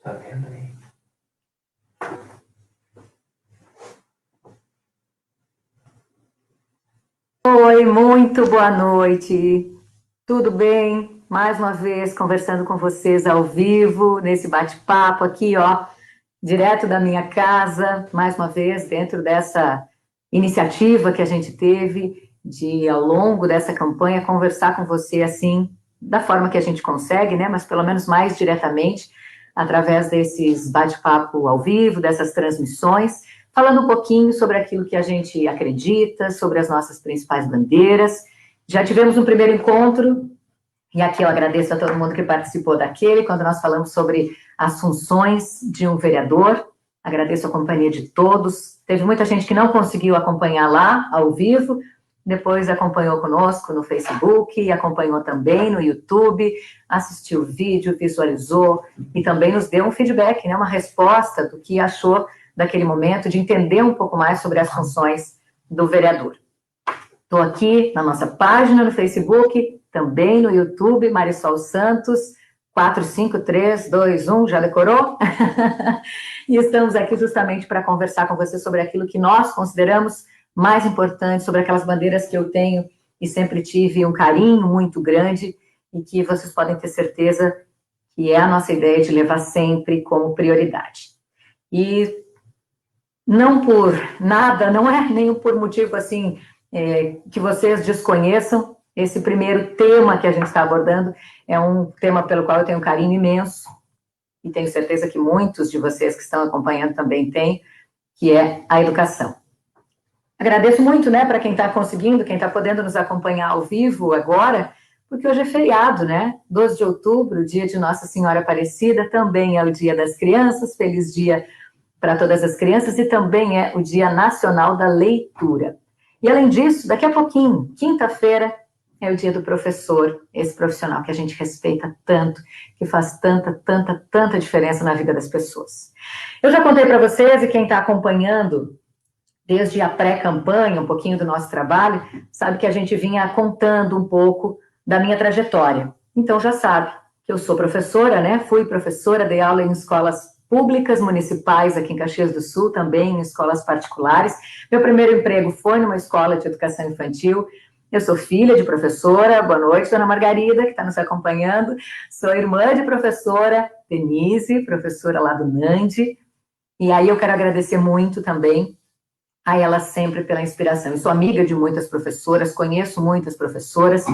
Tá vendo aí? Oi, muito boa noite. Tudo bem? Mais uma vez conversando com vocês ao vivo, nesse bate-papo aqui, ó, direto da minha casa, mais uma vez, dentro dessa iniciativa que a gente teve de, ao longo dessa campanha, conversar com você assim, da forma que a gente consegue, né? Mas pelo menos mais diretamente, através desses bate-papo ao vivo, dessas transmissões, falando um pouquinho sobre aquilo que a gente acredita, sobre as nossas principais bandeiras. Já tivemos um primeiro encontro, e aqui eu agradeço a todo mundo que participou daquele, quando nós falamos sobre as funções de um vereador. Agradeço a companhia de todos. Teve muita gente que não conseguiu acompanhar lá, ao vivo, depois acompanhou conosco no Facebook, acompanhou também no YouTube, assistiu o vídeo, visualizou e também nos deu um feedback, né, uma resposta do que achou daquele momento, de entender um pouco mais sobre as funções do vereador. Estou aqui na nossa página no Facebook, também no YouTube, Marisol Santos, 45321, já decorou? E estamos aqui justamente para conversar com você sobre aquilo que nós consideramos mais importante, sobre aquelas bandeiras que eu tenho e sempre tive um carinho muito grande e que vocês podem ter certeza que é a nossa ideia de levar sempre como prioridade. E não por nada, não é nem por motivo assim que vocês desconheçam, esse primeiro tema que a gente está abordando é um tema pelo qual eu tenho um carinho imenso, e tenho certeza que muitos de vocês que estão acompanhando também têm, que é a educação. Agradeço muito, né, para quem está conseguindo, quem está podendo nos acompanhar ao vivo agora, porque hoje é feriado, né? 12 de outubro, dia de Nossa Senhora Aparecida, também é o Dia das Crianças, feliz dia para todas as crianças, e também é o Dia Nacional da Leitura. E além disso, daqui a pouquinho, quinta-feira, é o Dia do Professor, esse profissional que a gente respeita tanto, que faz tanta diferença na vida das pessoas. Eu já contei para vocês, e quem está acompanhando desde a pré-campanha, um pouquinho do nosso trabalho, sabe que a gente vinha contando um pouco da minha trajetória. Então já sabe que eu sou professora, né? Fui professora, dei aula em escolas públicas, municipais aqui em Caxias do Sul, também em escolas particulares. Meu primeiro emprego foi numa escola de educação infantil. Eu sou filha de professora. Boa noite, dona Margarida, que está nos acompanhando. Sou irmã de professora Denise, professora lá do Nandi. E aí eu quero agradecer muito também a ela sempre pela inspiração. Eu sou amiga de muitas professoras, conheço muitas professoras,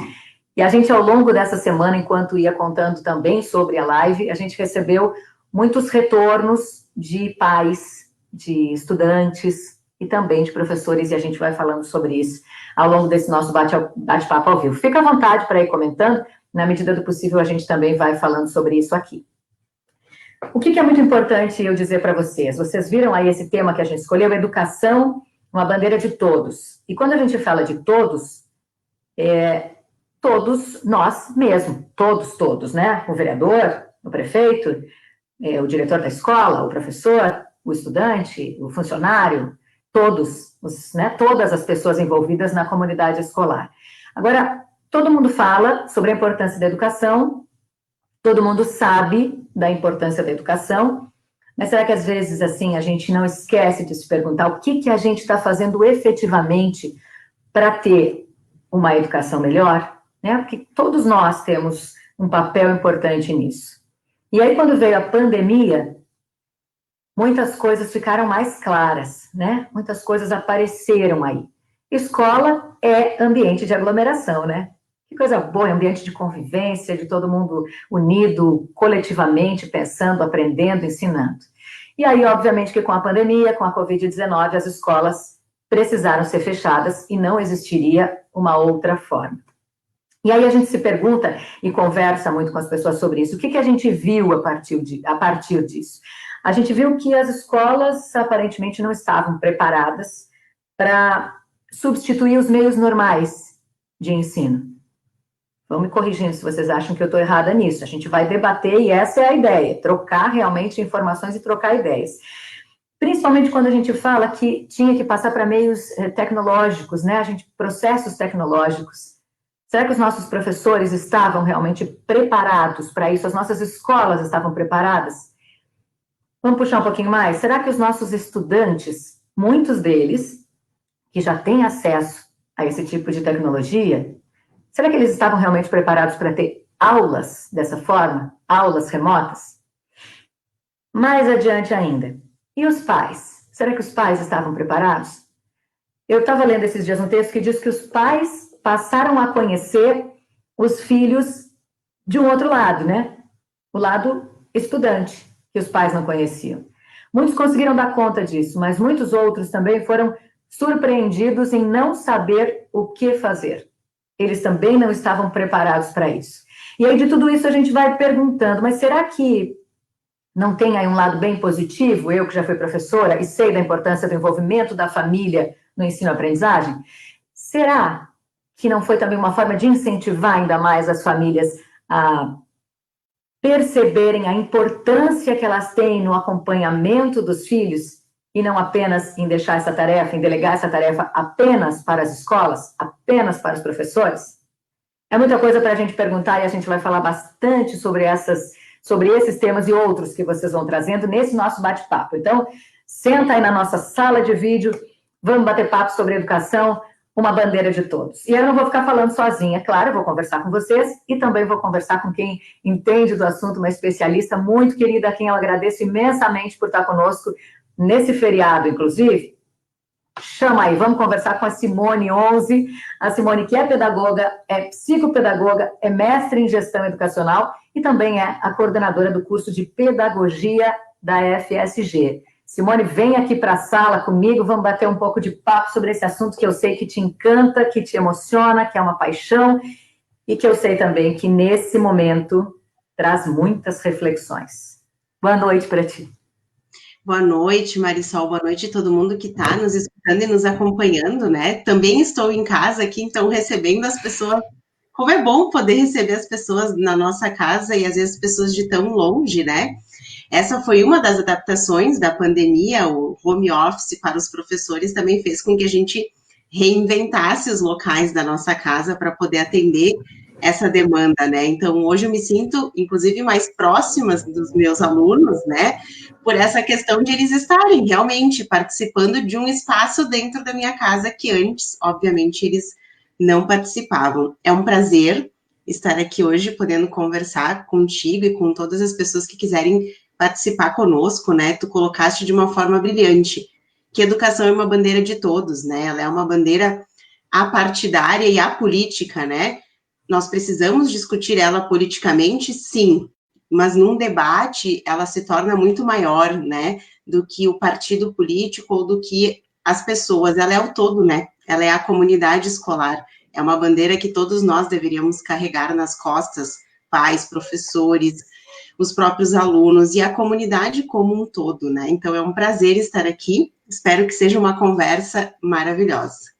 e a gente, ao longo dessa semana, enquanto ia contando também sobre a live, a gente recebeu muitos retornos de pais, de estudantes e também de professores, e a gente vai falando sobre isso ao longo desse nosso bate-papo ao vivo. Fica à vontade para ir comentando, na medida do possível a gente também vai falando sobre isso aqui. O que é muito importante eu dizer para vocês? Vocês viram aí esse tema que a gente escolheu, educação, uma bandeira de todos. E quando a gente fala de todos, todos nós mesmo, todos, né? O vereador, o prefeito, o diretor da escola, o professor, o estudante, o funcionário, todos, né? Todas as pessoas envolvidas na comunidade escolar. Agora, todo mundo fala sobre a importância da educação, todo mundo sabe da importância da educação, mas será que às vezes, assim, a gente não esquece de se perguntar o que a gente está fazendo efetivamente para ter uma educação melhor, né? Porque todos nós temos um papel importante nisso. E aí, quando veio a pandemia, muitas coisas ficaram mais claras, né? Muitas coisas apareceram aí. Escola é ambiente de aglomeração, né? Que coisa boa, é ambiente de convivência, de todo mundo unido, coletivamente, pensando, aprendendo, ensinando. E aí, obviamente, que com a pandemia, com a Covid-19, as escolas precisaram ser fechadas e não existiria uma outra forma. E aí a gente se pergunta e conversa muito com as pessoas sobre isso. O que a gente viu a partir disso? A gente viu que as escolas aparentemente não estavam preparadas para substituir os meios normais de ensino. Vão me corrigindo se vocês acham que eu estou errada nisso. A gente vai debater e essa é a ideia, trocar realmente informações e trocar ideias. Principalmente quando a gente fala que tinha que passar para meios tecnológicos, né? Processos tecnológicos. Será que os nossos professores estavam realmente preparados para isso? As nossas escolas estavam preparadas? Vamos puxar um pouquinho mais? Será que os nossos estudantes, muitos deles, que já têm acesso a esse tipo de tecnologia, será que eles estavam realmente preparados para ter aulas dessa forma? Aulas remotas? Mais adiante ainda. E os pais? Será que os pais estavam preparados? Eu estava lendo esses dias um texto que diz que os pais passaram a conhecer os filhos de um outro lado, né? O lado estudante, que os pais não conheciam. Muitos conseguiram dar conta disso, mas muitos outros também foram surpreendidos em não saber o que fazer. Eles também não estavam preparados para isso. E aí, de tudo isso, a gente vai perguntando, mas será que não tem aí um lado bem positivo? Eu, que já fui professora e sei da importância do envolvimento da família no ensino-aprendizagem, será que não foi também uma forma de incentivar ainda mais as famílias a perceberem a importância que elas têm no acompanhamento dos filhos e não apenas em deixar essa tarefa, em delegar essa tarefa apenas para as escolas, apenas para os professores? É muita coisa para a gente perguntar e a gente vai falar bastante sobre esses temas e outros que vocês vão trazendo nesse nosso bate-papo. Então, senta aí na nossa sala de vídeo, vamos bater papo sobre educação, uma bandeira de todos. E eu não vou ficar falando sozinha, claro, eu vou conversar com vocês e também vou conversar com quem entende do assunto, uma especialista muito querida, a quem eu agradeço imensamente por estar conosco nesse feriado, inclusive. Chama aí, vamos conversar com a Simone Onze, a Simone que é pedagoga, é psicopedagoga, é mestre em gestão educacional e também é a coordenadora do curso de pedagogia da FSG. Simone, vem aqui para a sala comigo, vamos bater um pouco de papo sobre esse assunto que eu sei que te encanta, que te emociona, que é uma paixão e que eu sei também que nesse momento traz muitas reflexões. Boa noite para ti. Boa noite, Marisol, boa noite a todo mundo que está nos escutando e nos acompanhando, né? Também estou em casa aqui, então, recebendo as pessoas. Como é bom poder receber as pessoas na nossa casa e às vezes pessoas de tão longe, né? Essa foi uma das adaptações da pandemia, o home office para os professores também fez com que a gente reinventasse os locais da nossa casa para poder atender essa demanda, né? Então, hoje eu me sinto, inclusive, mais próxima dos meus alunos, né? Por essa questão de eles estarem realmente participando de um espaço dentro da minha casa que antes, obviamente, eles não participavam. É um prazer estar aqui hoje, podendo conversar contigo e com todas as pessoas que quiserem participar conosco, né? Tu colocaste de uma forma brilhante que educação é uma bandeira de todos, né? Ela é uma bandeira apartidária e apolítica, né? Nós precisamos discutir ela politicamente, sim, mas num debate ela se torna muito maior, né, do que o partido político ou do que as pessoas. Ela é o todo, né? Ela é a comunidade escolar. É uma bandeira que todos nós deveríamos carregar nas costas, pais, professores, os próprios alunos e a comunidade como um todo, né? Então é um prazer estar aqui. Espero que seja uma conversa maravilhosa.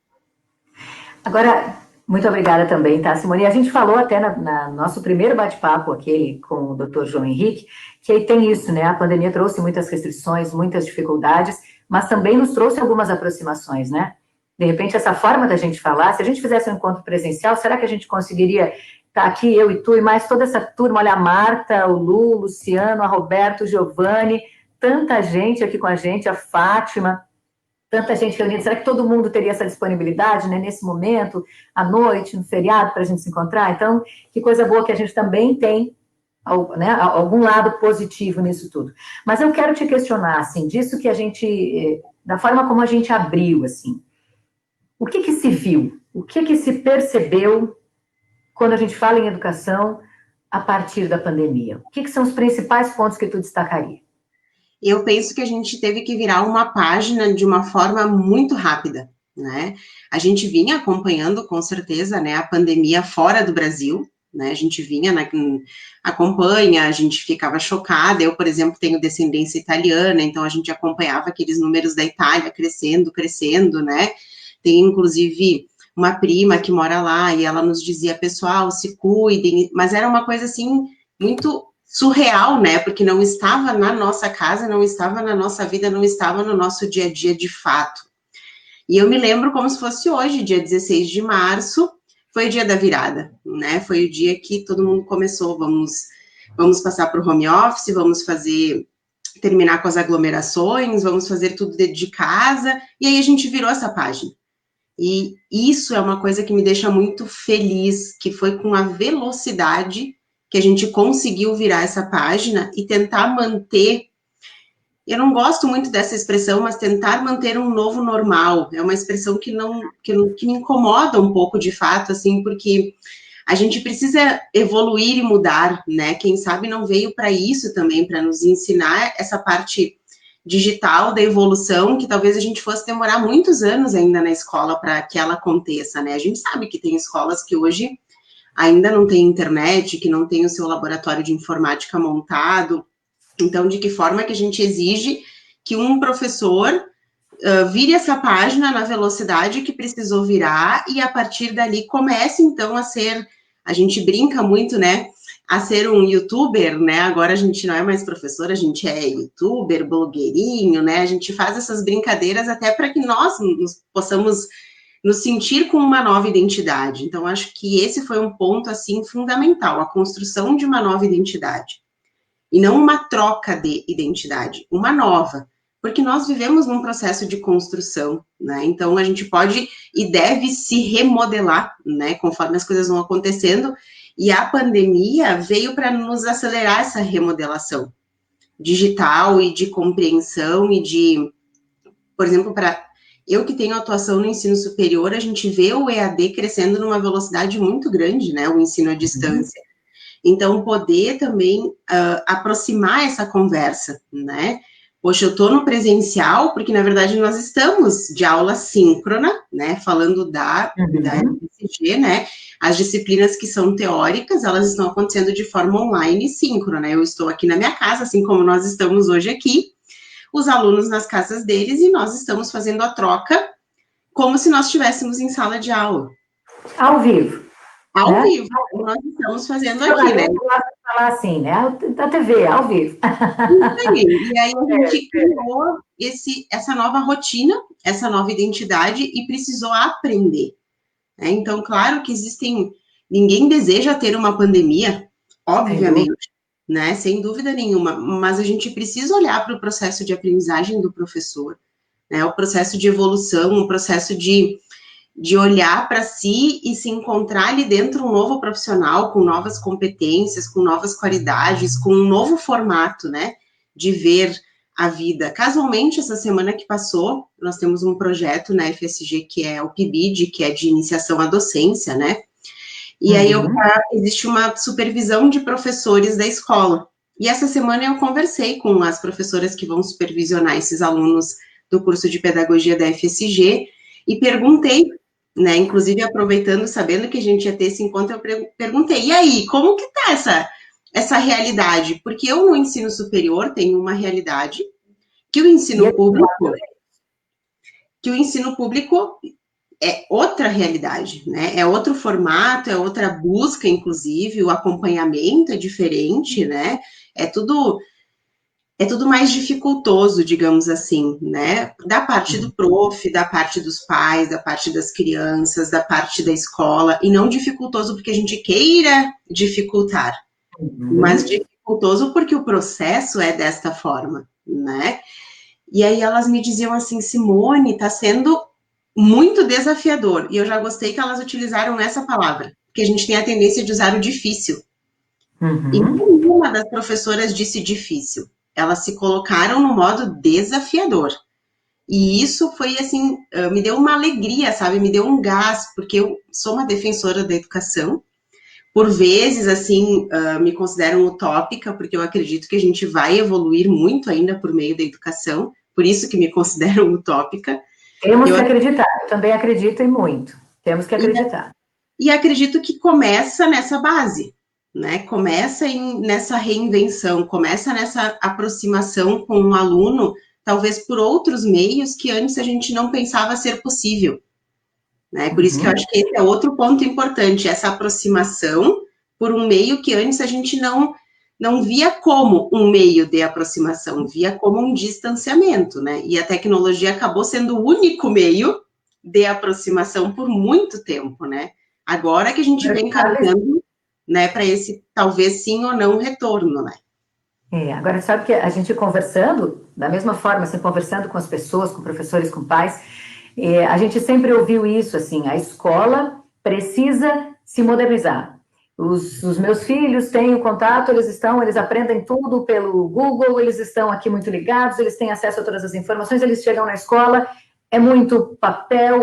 Agora, muito obrigada também, tá, Simone? A gente falou até no nosso primeiro bate-papo, aquele com o Dr. João Henrique, que aí tem isso, né? A pandemia trouxe muitas restrições, muitas dificuldades, mas também nos trouxe algumas aproximações, né? De repente, essa forma da gente falar, se a gente fizesse um encontro presencial, será que a gente conseguiria estar aqui, eu e tu, e mais toda essa turma, olha, a Marta, o Lu, o Luciano, a Roberto, o Giovanni, tanta gente aqui com a gente, a Fátima, tanta gente reunida, será que todo mundo teria essa disponibilidade, né, nesse momento, à noite, no feriado, para a gente se encontrar? Então, que coisa boa que a gente também tem, né, algum lado positivo nisso tudo. Mas eu quero te questionar, assim, disso que a gente, da forma como a gente abriu, assim, o que se viu, o que se percebeu quando a gente fala em educação a partir da pandemia? O que são os principais pontos que tu destacaria? Eu penso que a gente teve que virar uma página de uma forma muito rápida, né? A gente vinha acompanhando, com certeza, né, a pandemia fora do Brasil, né? A gente vinha, acompanha, a gente ficava chocada. Eu, por exemplo, tenho descendência italiana, então a gente acompanhava aqueles números da Itália crescendo, né? Tem, inclusive, uma prima que mora lá e ela nos dizia, pessoal, se cuidem, mas era uma coisa, assim, muito surreal, né, porque não estava na nossa casa, não estava na nossa vida, não estava no nosso dia a dia de fato. E eu me lembro como se fosse hoje, dia 16 de março, foi o dia da virada, né? Foi o dia que todo mundo começou, vamos passar para o home office, terminar com as aglomerações, vamos fazer tudo de casa, e aí a gente virou essa página. E isso é uma coisa que me deixa muito feliz, que foi com a velocidade que a gente conseguiu virar essa página e tentar manter. Eu não gosto muito dessa expressão, mas tentar manter um novo normal. É uma expressão que me incomoda um pouco, de fato, assim, porque a gente precisa evoluir e mudar, né? Quem sabe não veio para isso também, para nos ensinar essa parte digital da evolução, que talvez a gente fosse demorar muitos anos ainda na escola para que ela aconteça, né? A gente sabe que tem escolas que hoje ainda não tem internet, que não tem o seu laboratório de informática montado. Então, de que forma que a gente exige que um professor vire essa página na velocidade que precisou virar e a partir dali comece, então, a gente brinca muito, né, a ser um youtuber, né, agora a gente não é mais professor, a gente é youtuber, blogueirinho, né, a gente faz essas brincadeiras até para que nós possamos nos sentir com uma nova identidade. Então, acho que esse foi um ponto, assim, fundamental, a construção de uma nova identidade. E não uma troca de identidade, uma nova. Porque nós vivemos num processo de construção, né? Então, a gente pode e deve se remodelar, né? Conforme as coisas vão acontecendo. E a pandemia veio para nos acelerar essa remodelação digital e de compreensão e de, por exemplo, para eu que tenho atuação no ensino superior, a gente vê o EAD crescendo numa velocidade muito grande, né? O ensino à distância. Então, poder também aproximar essa conversa, né? Poxa, eu estou no presencial, porque, na verdade, nós estamos de aula síncrona, né? Falando da FSG, né? As disciplinas que são teóricas, elas estão acontecendo de forma online e síncrona. Eu estou aqui na minha casa, assim como nós estamos hoje aqui, os alunos nas casas deles, e nós estamos fazendo a como se nós estivéssemos em sala de aula. Ao vivo. Ao vivo, como nós estamos fazendo aqui, né? Eu gosto de falar assim, né? Da TV, ao vivo. E aí a gente criou essa nova rotina, essa nova identidade e precisou aprender. Né? Então, claro que ninguém deseja ter uma pandemia, obviamente, né? Sem dúvida nenhuma, mas a gente precisa olhar para o processo de aprendizagem do professor, né? O processo de evolução, o processo de olhar para si e se encontrar ali dentro um novo profissional, com novas competências, com novas qualidades, com um novo formato, né, de ver a vida. Casualmente, essa semana que passou, nós temos um projeto na FSG que é o PIBID, que é de iniciação à docência, né, e aí existe uma supervisão de professores da escola. E essa semana eu conversei com as professoras que vão supervisionar esses alunos do curso de pedagogia da FSG e perguntei, né, inclusive aproveitando, sabendo que a gente ia ter esse encontro, eu perguntei, e aí, como que tá essa realidade? Porque eu no ensino superior tenho uma realidade que o ensino público é outra realidade, né? É outro formato, é outra busca, inclusive, o acompanhamento é diferente, né? É tudo mais dificultoso, digamos assim, né? Da parte do prof, da parte dos pais, da parte das crianças, da parte da escola, e não dificultoso porque a gente queira dificultar, mas dificultoso porque o processo é desta forma, né? E aí elas me diziam assim, Simone, está sendo muito desafiador, e eu já gostei que elas utilizaram essa palavra, porque a gente tem a tendência de usar o difícil. E nenhuma das professoras disse difícil. Elas se colocaram no modo desafiador. E isso foi, assim, me deu uma alegria, sabe? Me deu um gás, porque eu sou uma defensora da educação. Por vezes, assim, me considero utópica, porque eu acredito que a gente vai evoluir muito ainda por meio da educação. Por isso que me considero utópica. Temos que acreditar. Eu também acredito e muito. Temos que acreditar. E acredito que começa nessa base. Né, começa nessa reinvenção, começa nessa aproximação com um aluno, talvez por outros meios que antes a gente não pensava ser possível. Né? Por isso que eu acho que esse é outro ponto importante, essa aproximação por um meio que antes a gente não via como um meio de aproximação, via como um distanciamento, né? E a tecnologia acabou sendo o único meio de aproximação por muito tempo, né? Agora que a gente vem caminhando, né, para esse talvez sim ou não retorno, né? Agora, sabe que a gente conversando, da mesma forma, assim, conversando com as pessoas, com professores, com pais, a gente sempre ouviu isso, assim, a escola precisa se modernizar. Os meus filhos têm o contato, eles aprendem tudo pelo Google, eles estão aqui muito ligados, eles têm acesso a todas as informações, eles chegam na escola, é muito papel,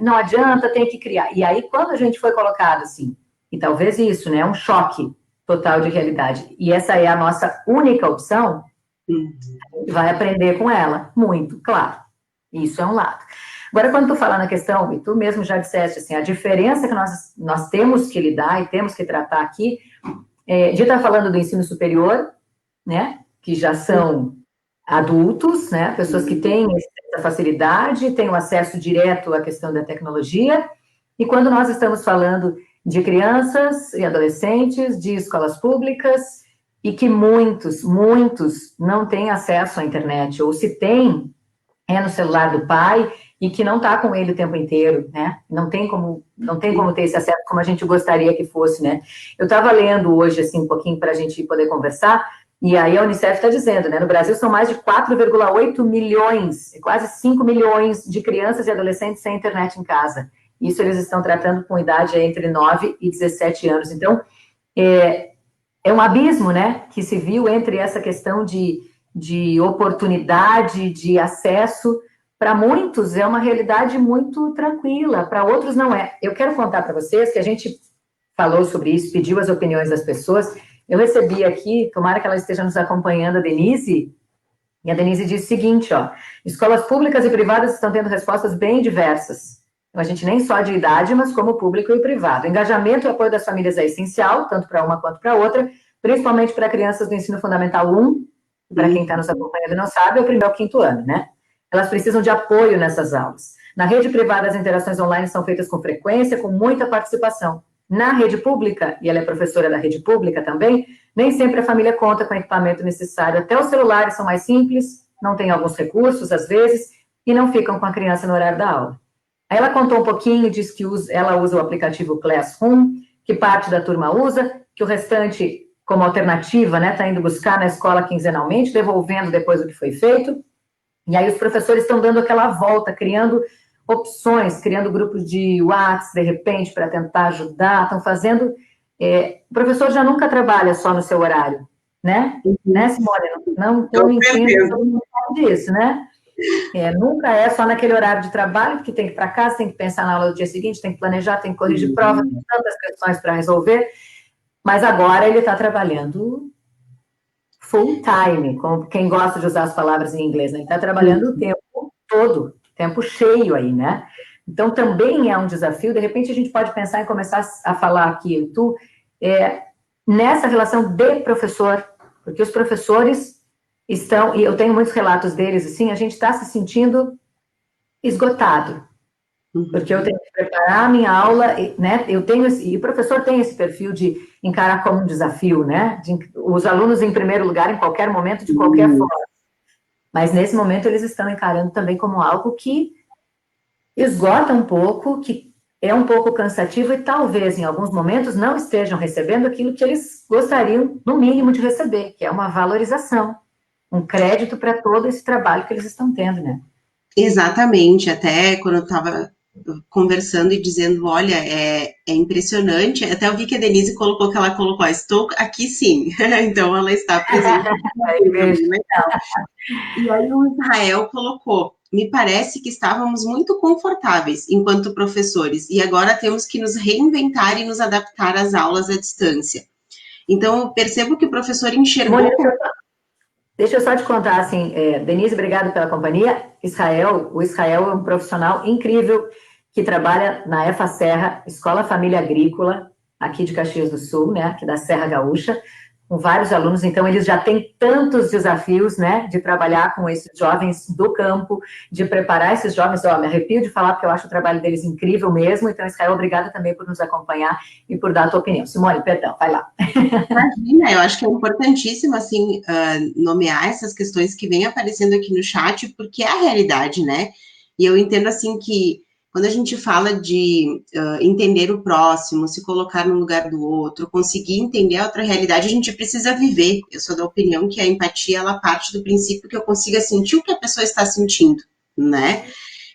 não adianta, tem que criar. E aí, quando a gente foi colocado assim, e talvez isso, né, um choque total de realidade, e essa é a nossa única opção, a gente vai aprender com ela, muito, claro. Isso é um lado. Agora, quando tu fala na questão, e tu mesmo já disseste, assim, a diferença que nós temos que lidar e temos que tratar aqui, de estar falando do ensino superior, né, que já são adultos, né, pessoas que têm essa facilidade, têm o acesso direto à questão da tecnologia, e quando nós estamos falando de crianças e adolescentes, de escolas públicas, e que muitos não têm acesso à internet, ou se tem, é no celular do pai, e que não está com ele o tempo inteiro, né? Não tem como ter esse acesso como a gente gostaria que fosse, né? Eu estava lendo hoje, assim, um pouquinho para a gente poder conversar, e aí a Unicef está dizendo, né? No Brasil são mais de 4,8 milhões, quase 5 milhões de crianças e adolescentes sem internet em casa. Isso eles estão tratando com idade entre 9 e 17 anos. Então, é um abismo, né? Que se viu entre essa questão de oportunidade, de acesso. Para muitos é uma realidade muito tranquila, para outros não é. Eu quero contar para vocês que a gente falou sobre isso, pediu as opiniões das pessoas. Eu recebi aqui, tomara que ela esteja nos acompanhando, a Denise, e a Denise disse o seguinte, ó, escolas públicas e privadas estão tendo respostas bem diversas. Então, a gente nem só de idade, mas como público e privado. O engajamento e o apoio das famílias é essencial, tanto para uma quanto para outra, principalmente para crianças do ensino fundamental 1, para quem está nos acompanhando e não sabe, é o primeiro ao 5º ano, né? Elas precisam de apoio nessas aulas. Na rede privada, as interações online são feitas com frequência, com muita participação. Na rede pública, e ela é professora da rede pública também, nem sempre a família conta com o equipamento necessário. Até os celulares são mais simples, não tem alguns recursos, às vezes, e não ficam com a criança no horário da aula. Aí ela contou um pouquinho, diz que ela usa o aplicativo Classroom, que parte da turma usa, que o restante, como alternativa, né, está indo buscar na escola quinzenalmente, devolvendo depois o que foi feito. E aí os professores estão dando aquela volta, criando opções, criando grupos de WhatsApp, de repente, para tentar ajudar, estão fazendo... o professor já nunca trabalha só no seu horário, né? Né, Simone? Não, eu entendo disso, né? Nunca é só naquele horário de trabalho, porque tem que ir para casa, tem que pensar na aula do dia seguinte, tem que planejar, tem que corrigir prova, tem tantas questões para resolver, mas agora ele está trabalhando full time, como quem gosta de usar as palavras em inglês, né? Ele está trabalhando o tempo todo, tempo cheio aí, né? Então, também é um desafio, de repente a gente pode pensar em começar a falar aqui, nessa relação de professor, porque os professores estão, e eu tenho muitos relatos deles, assim, a gente está se sentindo esgotado, porque eu tenho que preparar a minha aula, né, e o professor tem esse perfil de encarar como um desafio, né, os alunos em primeiro lugar, em qualquer momento, de qualquer forma, mas nesse momento eles estão encarando também como algo que esgota um pouco, que é um pouco cansativo e talvez, em alguns momentos, não estejam recebendo aquilo que eles gostariam, no mínimo, de receber, que é uma valorização, um crédito para todo esse trabalho que eles estão tendo, né? Exatamente, até quando eu estava conversando e dizendo, olha, é impressionante, até eu vi que a Denise colocou que ela colocou, estou aqui sim, então ela está presente. E aí o Israel colocou, me parece que estávamos muito confortáveis enquanto professores, e agora temos que nos reinventar e nos adaptar às aulas à distância. Então, eu percebo que o professor enxergou... Deixa eu só te contar, assim, Denise, obrigado pela companhia. O Israel é um profissional incrível que trabalha na EFA Serra, Escola Família Agrícola, aqui de Caxias do Sul, né, aqui da Serra Gaúcha, com vários alunos, então eles já têm tantos desafios, né, de trabalhar com esses jovens do campo, de preparar esses jovens, me arrepio de falar, porque eu acho o trabalho deles incrível mesmo, então, Israel, obrigada também por nos acompanhar e por dar a tua opinião. Simone, perdão, vai lá. Imagina, eu acho que é importantíssimo, assim, nomear essas questões que vêm aparecendo aqui no chat, porque é a realidade, né? E eu entendo, assim, que quando a gente fala de entender o próximo, se colocar no lugar do outro, conseguir entender a outra realidade, a gente precisa viver. Eu sou da opinião que a empatia, ela parte do princípio que eu consiga sentir o que a pessoa está sentindo, né?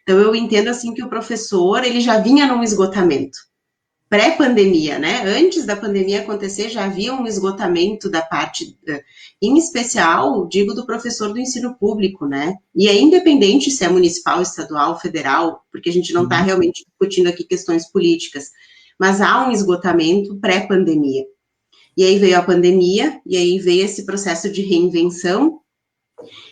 Então, eu entendo, assim, que o professor, ele já vinha num esgotamento. Pré-pandemia, né? Antes da pandemia acontecer, já havia um esgotamento da parte, em especial, digo, do professor do ensino público, né? E é independente se é municipal, estadual, federal, porque a gente não está realmente discutindo aqui questões políticas, mas há um esgotamento pré-pandemia. E aí veio a pandemia, e aí veio esse processo de reinvenção,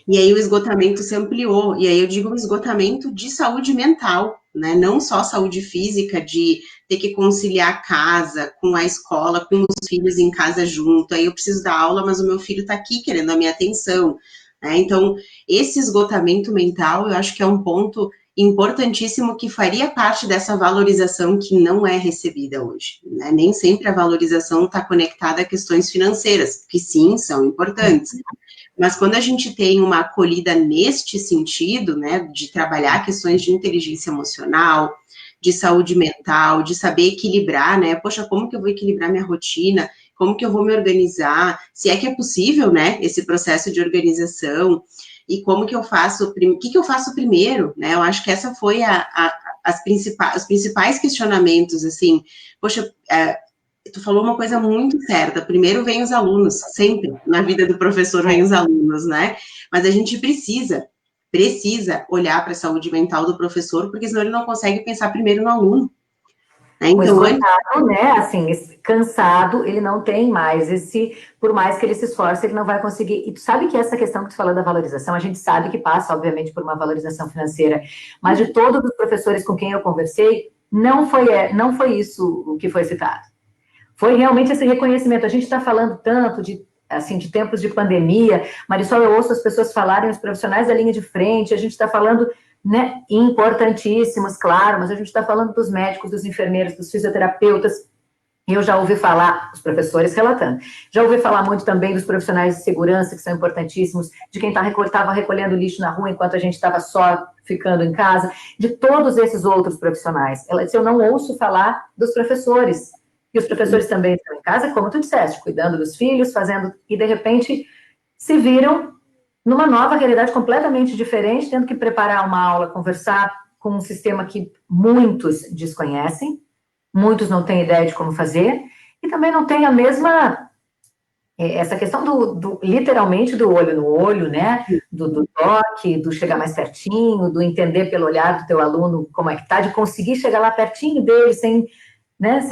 e aí o esgotamento se ampliou, e aí eu digo um esgotamento de saúde mental, né? Não só saúde física, de ter que conciliar a casa com a escola, com os filhos em casa junto, aí eu preciso dar aula, mas o meu filho está aqui querendo a minha atenção, né? Então, esse esgotamento mental, eu acho que é um ponto importantíssimo que faria parte dessa valorização que não é recebida hoje, né? Nem sempre a valorização está conectada a questões financeiras, que sim, são importantes, mas quando a gente tem uma acolhida neste sentido, né, de trabalhar questões de inteligência emocional, de saúde mental, de saber equilibrar, né, poxa, como que eu vou equilibrar minha rotina, como que eu vou me organizar, se é que é possível, né, esse processo de organização, e como que eu faço, o que eu faço primeiro, né, eu acho que essa foi os principais questionamentos, assim, poxa, tu falou uma coisa muito certa. Primeiro vem os alunos, sempre na vida do professor vem os alunos, né? Mas a gente precisa olhar para a saúde mental do professor, porque senão ele não consegue pensar primeiro no aluno. Né? Então, esgotado, né? Assim, cansado, ele não tem mais por mais que ele se esforce, ele não vai conseguir. E tu sabe que essa questão que tu falou da valorização, a gente sabe que passa, obviamente, por uma valorização financeira, mas de todos os professores com quem eu conversei, não foi isso o que foi citado. Foi realmente esse reconhecimento. A gente está falando tanto de tempos de pandemia, Marisol, eu ouço as pessoas falarem, os profissionais da linha de frente, a gente está falando, né, importantíssimos, claro, mas a gente está falando dos médicos, dos enfermeiros, dos fisioterapeutas. Eu já ouvi falar, os professores relatando, já ouvi falar muito também dos profissionais de segurança, que são importantíssimos, de quem estava recolhendo lixo na rua enquanto a gente estava só ficando em casa, de todos esses outros profissionais. Ela disse, eu não ouço falar dos professores. E os professores também estão em casa, como tu disseste, cuidando dos filhos, fazendo, e de repente se viram numa nova realidade completamente diferente, tendo que preparar uma aula, conversar com um sistema que muitos desconhecem, muitos não têm ideia de como fazer, e também não tem a mesma, essa questão literalmente do olho no olho, né, do toque, do chegar mais pertinho, do entender pelo olhar do teu aluno como é que tá, de conseguir chegar lá pertinho dele, sem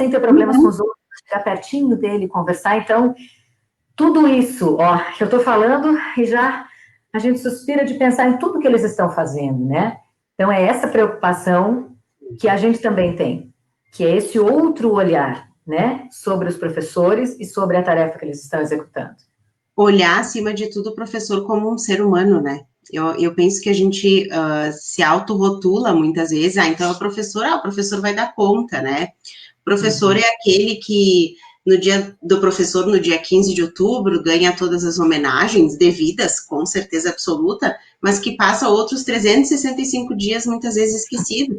ter problemas com os outros, chegar pertinho dele, conversar. Então, tudo isso, ó, que eu estou falando, e já a gente suspira de pensar em tudo que eles estão fazendo, né? Então, é essa preocupação que a gente também tem, que é esse outro olhar, né, sobre os professores e sobre a tarefa que eles estão executando. Olhar, acima de tudo, o professor como um ser humano, né? Eu penso que a gente se autorrotula muitas vezes, então o professor vai dar conta, né? O professor é aquele que, no dia do professor, no dia 15 de outubro, ganha todas as homenagens devidas, com certeza absoluta, mas que passa outros 365 dias, muitas vezes, esquecido,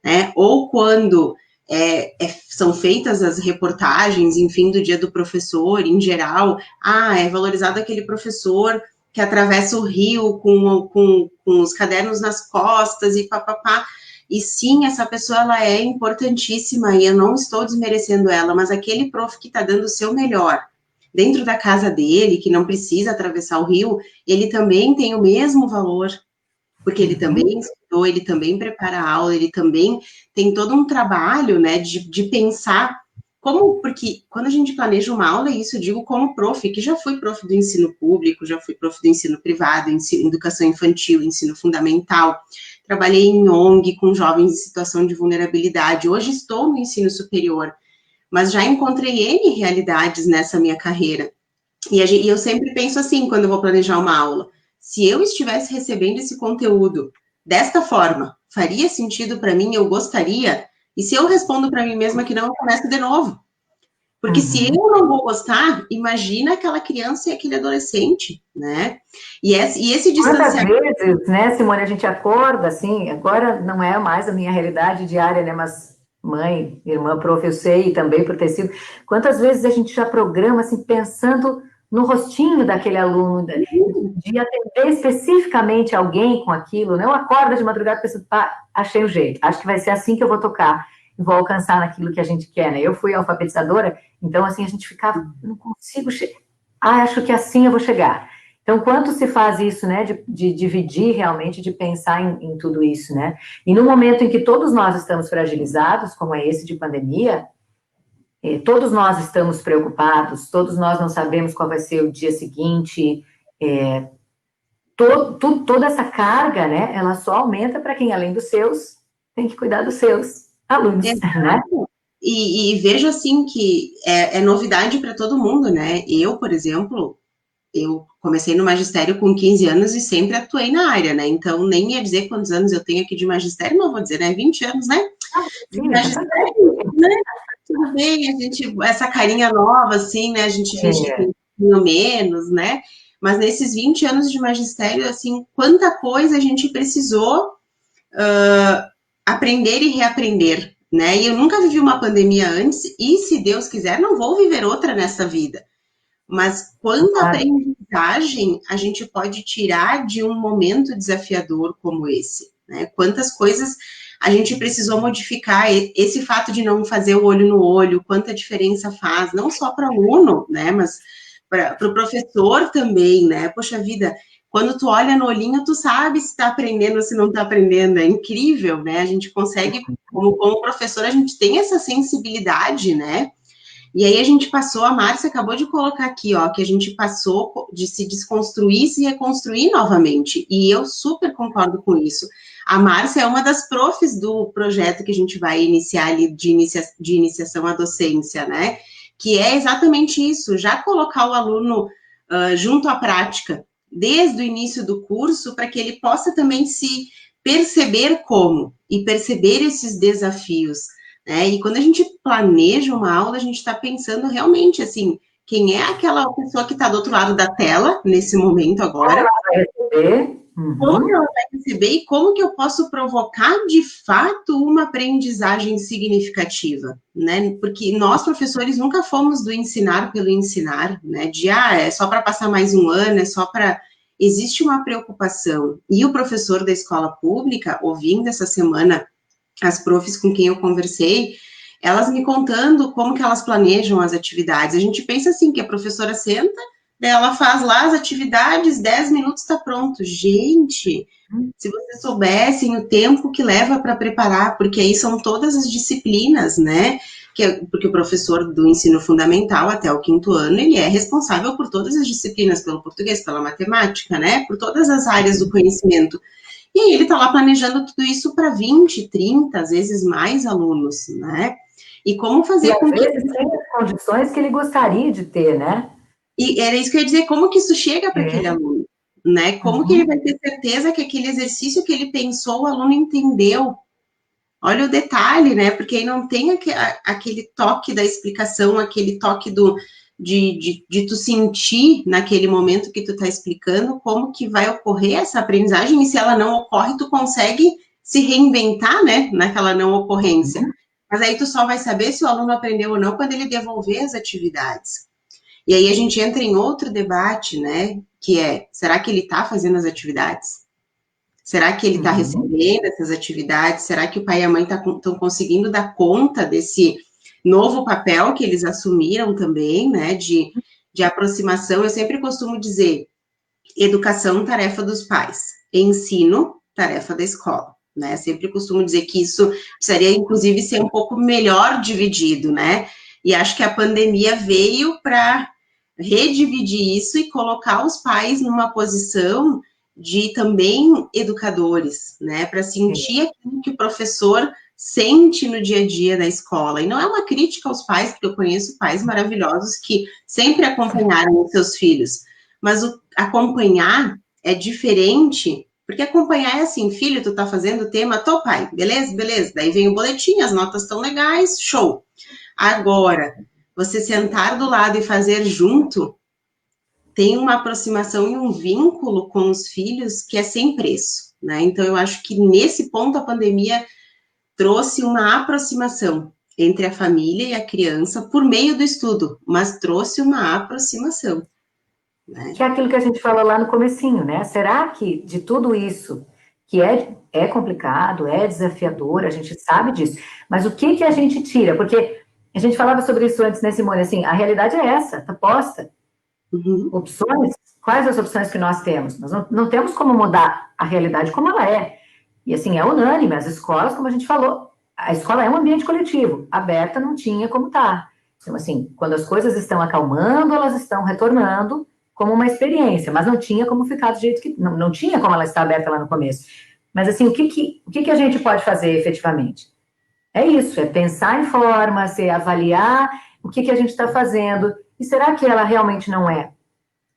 né? Ou quando são feitas as reportagens, enfim, do dia do professor, em geral, é valorizado aquele professor que atravessa o rio com os cadernos nas costas e papapá. E sim, essa pessoa, ela é importantíssima e eu não estou desmerecendo ela, mas aquele prof que está dando o seu melhor dentro da casa dele, que não precisa atravessar o rio, ele também tem o mesmo valor, porque ele também estudou, ele também prepara a aula, ele também tem todo um trabalho, né, de pensar porque quando a gente planeja uma aula, isso eu digo como prof, que já fui prof do ensino público, já fui prof do ensino privado, educação infantil, ensino fundamental, trabalhei em ONG com jovens em situação de vulnerabilidade, hoje estou no ensino superior, mas já encontrei N realidades nessa minha carreira, e eu sempre penso assim, quando eu vou planejar uma aula, se eu estivesse recebendo esse conteúdo desta forma, faria sentido para mim, eu gostaria, e se eu respondo para mim mesma que não, eu começo de novo. Porque se eu não vou gostar, imagina aquela criança e aquele adolescente, né? E esse distanciamento... Quantas vezes, né, Simone, a gente acorda, assim, agora não é mais a minha realidade diária, né, mas mãe, irmã, prof, eu sei, e também por ter sido, quantas vezes a gente já programa, assim, pensando no rostinho daquele aluno, de atender especificamente alguém com aquilo, né, eu acordo de madrugada pensando, pá, achei o jeito, acho que vai ser assim que eu vou tocar, e vou alcançar naquilo que a gente quer, né, eu fui alfabetizadora, então, assim, a gente ficava, não consigo chegar, acho que assim eu vou chegar. Então, quanto se faz isso, né, de dividir realmente, de pensar em tudo isso, né? E no momento em que todos nós estamos fragilizados, como é esse de pandemia, todos nós estamos preocupados, todos nós não sabemos qual vai ser o dia seguinte, toda essa carga, né, ela só aumenta para quem, além dos seus, tem que cuidar dos seus alunos, né? E vejo, assim, que é novidade para todo mundo, né? Eu, por exemplo... Eu comecei no magistério com 15 anos e sempre atuei na área, né? Então, nem ia dizer quantos anos eu tenho aqui de magistério, não vou dizer, né? 20 anos, né? De magistério, né? Tudo bem, a gente, essa carinha nova, assim, né? A gente finge que tem um pouquinho menos, né? Mas nesses 20 anos de magistério, assim, quanta coisa a gente precisou aprender e reaprender, né? E eu nunca vivi uma pandemia antes e, se Deus quiser, não vou viver outra nessa vida. Mas quanta aprendizagem a gente pode tirar de um momento desafiador como esse, né? Quantas coisas a gente precisou modificar, esse fato de não fazer o olho no olho, quanta diferença faz, não só para o aluno, né, mas para o professor também, né? Poxa vida, quando tu olha no olhinho, tu sabe se está aprendendo ou se não está aprendendo, é incrível, né? A gente consegue, como professor, a gente tem essa sensibilidade, né? E aí a gente passou, a Márcia acabou de colocar aqui, ó, que a gente passou de se desconstruir e se reconstruir novamente. E eu super concordo com isso. A Márcia é uma das profs do projeto que a gente vai iniciar ali de iniciação à docência, né? Que é exatamente isso, já colocar o aluno junto à prática, desde o início do curso, para que ele possa também se perceber como, e perceber esses desafios. E quando a gente planeja uma aula, a gente está pensando realmente, assim, quem é aquela pessoa que está do outro lado da tela, nesse momento agora, como ela vai receber e como que eu posso provocar, de fato, uma aprendizagem significativa, né? Porque nós, professores, nunca fomos do ensinar pelo ensinar, né? É só para passar mais um ano, é só para... Existe uma preocupação. E o professor da escola pública, ouvindo essa semana as profs com quem eu conversei, elas me contando como que elas planejam as atividades. A gente pensa assim, que a professora senta, daí ela faz lá as atividades, 10 minutos está pronto. Gente, se vocês soubessem o tempo que leva para preparar, porque aí são todas as disciplinas, né? Porque o professor do ensino fundamental até o 5º ano, ele é responsável por todas as disciplinas, pelo português, pela matemática, né? Por todas as áreas do conhecimento. E aí ele está lá planejando tudo isso para 20, 30, às vezes mais alunos, né? E como fazer com que... Às vezes tem as condições que ele gostaria de ter, né? E era isso que eu ia dizer, como que isso chega para aquele aluno, né? Como que ele vai ter certeza que aquele exercício que ele pensou, o aluno entendeu? Olha o detalhe, né? Porque aí não tem aquele toque da explicação, aquele toque de tu sentir naquele momento que tu tá explicando como que vai ocorrer essa aprendizagem, e se ela não ocorre, tu consegue se reinventar, né, naquela não ocorrência. Mas aí tu só vai saber se o aluno aprendeu ou não quando ele devolver as atividades. E aí a gente entra em outro debate, né, que é, será que ele tá fazendo as atividades? Será que ele está recebendo essas atividades? Será que o pai e a mãe estão conseguindo dar conta desse novo papel que eles assumiram também, né, de aproximação? Eu sempre costumo dizer, educação, tarefa dos pais, ensino, tarefa da escola, né? Sempre costumo dizer que isso precisaria, inclusive, ser um pouco melhor dividido, né? E acho que a pandemia veio para redividir isso e colocar os pais numa posição de também educadores, né? Para sentir aquilo que o professor sente no dia a dia da escola. E não é uma crítica aos pais, porque eu conheço pais maravilhosos que sempre acompanharam os seus filhos. Mas acompanhar é diferente, porque acompanhar é assim, filho, tu tá fazendo o tema, tô pai, beleza, beleza. Daí vem o boletim, as notas estão legais, show. Agora, você sentar do lado e fazer junto, tem uma aproximação e um vínculo com os filhos que é sem preço, né? Então, eu acho que nesse ponto a pandemia trouxe uma aproximação entre a família e a criança por meio do estudo, mas trouxe uma aproximação, né? Que é aquilo que a gente falou lá no comecinho, né? Será que de tudo isso, que é complicado, é desafiador, a gente sabe disso, mas o que a gente tira? Porque a gente falava sobre isso antes, né, Simone? Assim, a realidade é essa, tá posta. Opções, quais as opções que nós temos? Nós não temos como mudar a realidade como ela é. E assim, é unânime, as escolas, como a gente falou, a escola é um ambiente coletivo, aberta não tinha como estar. Então, assim, quando as coisas estão acalmando, elas estão retornando como uma experiência, mas não tinha como ficar do jeito que... Não tinha como ela estar aberta lá no começo. Mas, assim, o que a gente pode fazer efetivamente? É isso, é pensar em formas, é avaliar o que a gente está fazendo. E será que ela realmente não é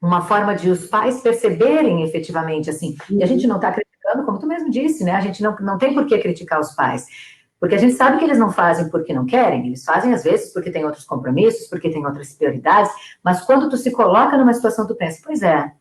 uma forma de os pais perceberem efetivamente, assim? E a gente não está criticando, como tu mesmo disse, né? A gente não tem por que criticar os pais. Porque a gente sabe que eles não fazem porque não querem, eles fazem às vezes porque tem outros compromissos, porque tem outras prioridades, mas quando tu se coloca numa situação, tu pensa, pois é,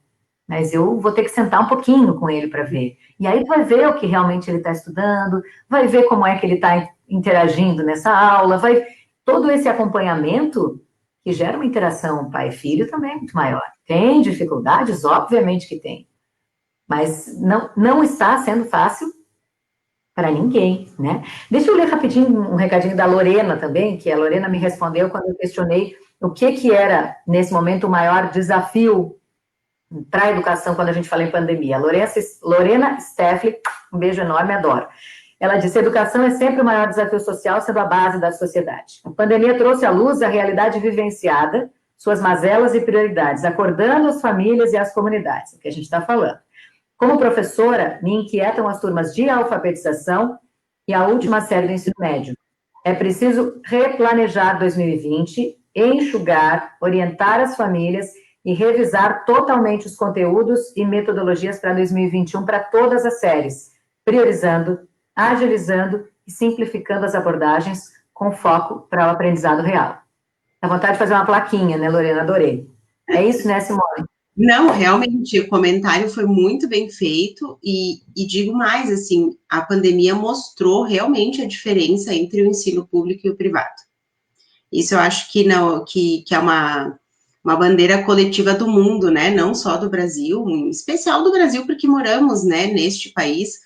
mas eu vou ter que sentar um pouquinho com ele para ver. E aí tu vai ver o que realmente ele está estudando, vai ver como é que ele está interagindo nessa aula, vai... Todo esse acompanhamento que gera uma interação pai e filho também é muito maior. Tem dificuldades? Obviamente que tem. Mas não está sendo fácil para ninguém, né? Deixa eu ler rapidinho um recadinho da Lorena também, que a Lorena me respondeu quando eu questionei o que era, nesse momento, o maior desafio para a educação quando a gente fala em pandemia. Lorena Steffli, um beijo enorme, adoro. Ela disse, a educação é sempre o maior desafio social, sendo a base da sociedade. A pandemia trouxe à luz a realidade vivenciada, suas mazelas e prioridades, acordando as famílias e as comunidades, o que a gente está falando. Como professora, me inquietam as turmas de alfabetização e a última série do ensino médio. É preciso replanejar 2020, enxugar, orientar as famílias e revisar totalmente os conteúdos e metodologias para 2021 para todas as séries, priorizando, agilizando e simplificando as abordagens com foco para o aprendizado real. Dá vontade de fazer uma plaquinha, né, Lorena? Adorei. É isso, né, Simone? Não, realmente, o comentário foi muito bem feito e digo mais, assim, a pandemia mostrou realmente a diferença entre o ensino público e o privado. Isso eu acho que, não, que é uma bandeira coletiva do mundo, né, não só do Brasil, em especial do Brasil, porque moramos, né, neste país,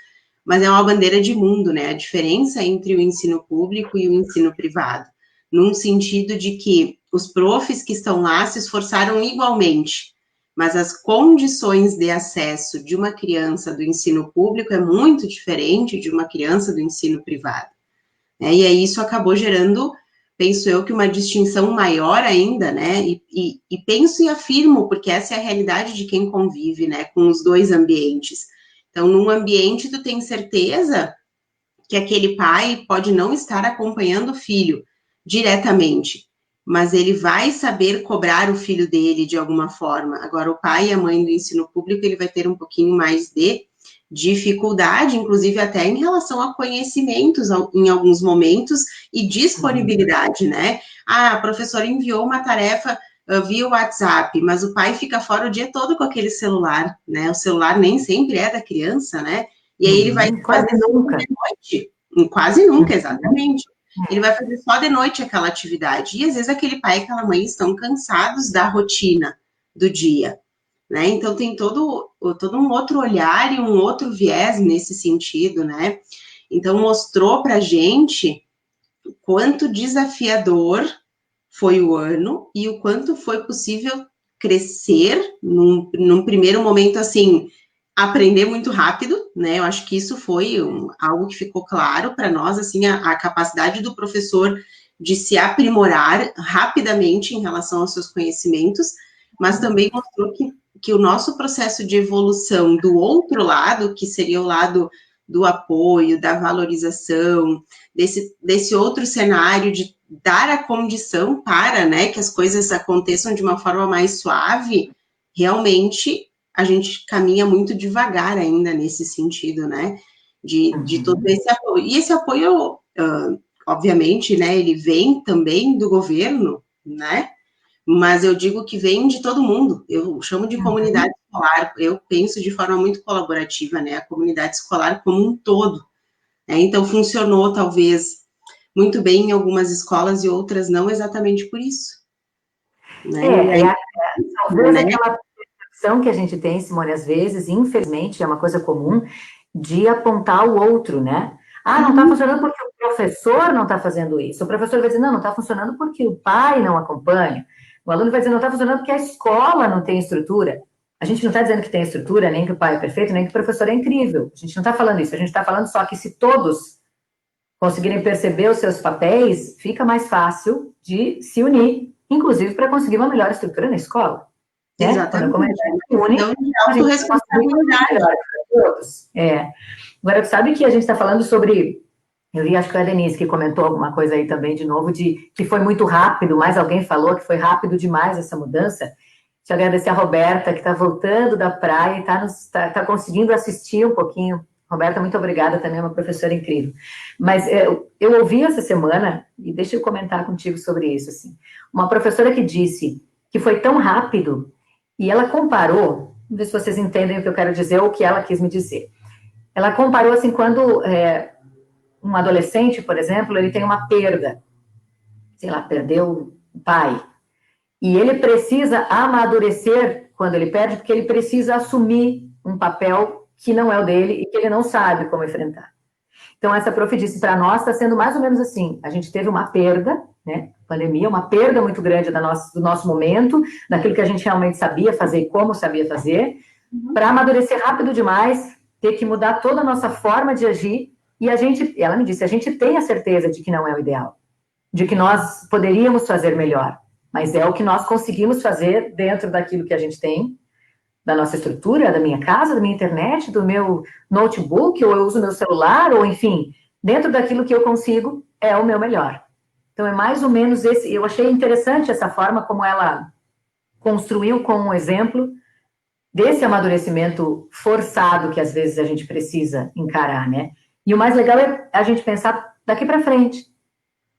mas é uma bandeira de mundo, né, a diferença entre o ensino público e o ensino privado, num sentido de que os profs que estão lá se esforçaram igualmente, mas as condições de acesso de uma criança do ensino público é muito diferente de uma criança do ensino privado. Né? E aí isso acabou gerando, penso eu, que uma distinção maior ainda, né? E penso e afirmo, porque essa é a realidade de quem convive, né, com os dois ambientes. Então, num ambiente, tu tem certeza que aquele pai pode não estar acompanhando o filho diretamente, mas ele vai saber cobrar o filho dele de alguma forma. Agora, o pai e a mãe do ensino público, ele vai ter um pouquinho mais de dificuldade, inclusive até em relação a conhecimentos em alguns momentos e disponibilidade, né? Ah, a professora enviou uma tarefa via WhatsApp, mas o pai fica fora o dia todo com aquele celular, né? O celular nem sempre é da criança, né? E aí ele vai quase fazer nunca. de noite. Quase nunca, exatamente. Ele vai fazer só de noite aquela atividade. E às vezes aquele pai e aquela mãe estão cansados da rotina do dia, né? Então tem todo um outro olhar e um outro viés nesse sentido, né? Então mostrou pra gente o quanto desafiador foi o ano e o quanto foi possível crescer num primeiro momento, assim, aprender muito rápido, né? Eu acho que isso foi algo que ficou claro para nós, assim, a capacidade do professor de se aprimorar rapidamente em relação aos seus conhecimentos, mas também mostrou que o nosso processo de evolução do outro lado, que seria o lado do apoio, da valorização, desse outro cenário de dar a condição para, né, que as coisas aconteçam de uma forma mais suave, realmente a gente caminha muito devagar ainda nesse sentido, né, de todo esse apoio. E esse apoio, obviamente, né, ele vem também do governo, né? Mas eu digo que vem de todo mundo. Eu chamo de comunidade escolar. Eu penso de forma muito colaborativa, né? A comunidade escolar como um todo. Né? Então, funcionou, talvez, muito bem em algumas escolas e outras não exatamente por isso. Né? Talvez aquela percepção que a gente tem, Simone, às vezes, infelizmente, é uma coisa comum, de apontar o outro, né? Ah, não está funcionando porque o professor não está fazendo isso. O professor vai dizer, não está funcionando porque o pai não acompanha. O aluno vai dizer, não está funcionando porque a escola não tem estrutura. A gente não está dizendo que tem estrutura, nem que o pai é perfeito, nem que o professor é incrível. A gente não está falando isso. A gente está falando só que se todos conseguirem perceber os seus papéis, fica mais fácil de se unir, inclusive para conseguir uma melhor estrutura na escola. Né? Exatamente. Quando a comunidade se une, Então, a gente consegue melhor para todos. Agora, tu sabe que a gente está falando sobre... Eu vi, acho que a Denise que comentou alguma coisa aí também, de novo, de que foi muito rápido, mais alguém falou que foi rápido demais essa mudança. Deixa eu agradecer a Roberta, que está voltando da praia e está conseguindo assistir um pouquinho. Roberta, muito obrigada, também é uma professora incrível. Mas eu ouvi essa semana, e deixa eu comentar contigo sobre isso, assim, uma professora que disse que foi tão rápido, e ela comparou, vamos ver se vocês entendem o que eu quero dizer, ou o que ela quis me dizer. Ela comparou, assim, quando um adolescente, por exemplo, ele tem uma perda, sei lá, perdeu o pai, e ele precisa amadurecer quando ele perde, porque ele precisa assumir um papel que não é o dele e que ele não sabe como enfrentar. Então, essa prof disse para nós, está sendo mais ou menos assim, a gente teve uma perda, né, pandemia, uma perda muito grande do nosso momento, daquilo que a gente realmente sabia fazer e como sabia fazer, para amadurecer rápido demais, ter que mudar toda a nossa forma de agir, e ela me disse, a gente tem a certeza de que não é o ideal, de que nós poderíamos fazer melhor, mas é o que nós conseguimos fazer dentro daquilo que a gente tem, da nossa estrutura, da minha casa, da minha internet, do meu notebook, ou eu uso meu celular, ou enfim, dentro daquilo que eu consigo, é o meu melhor. Então, é mais ou menos esse, eu achei interessante essa forma como ela construiu com um exemplo desse amadurecimento forçado que às vezes a gente precisa encarar, né? E o mais legal é a gente pensar daqui para frente.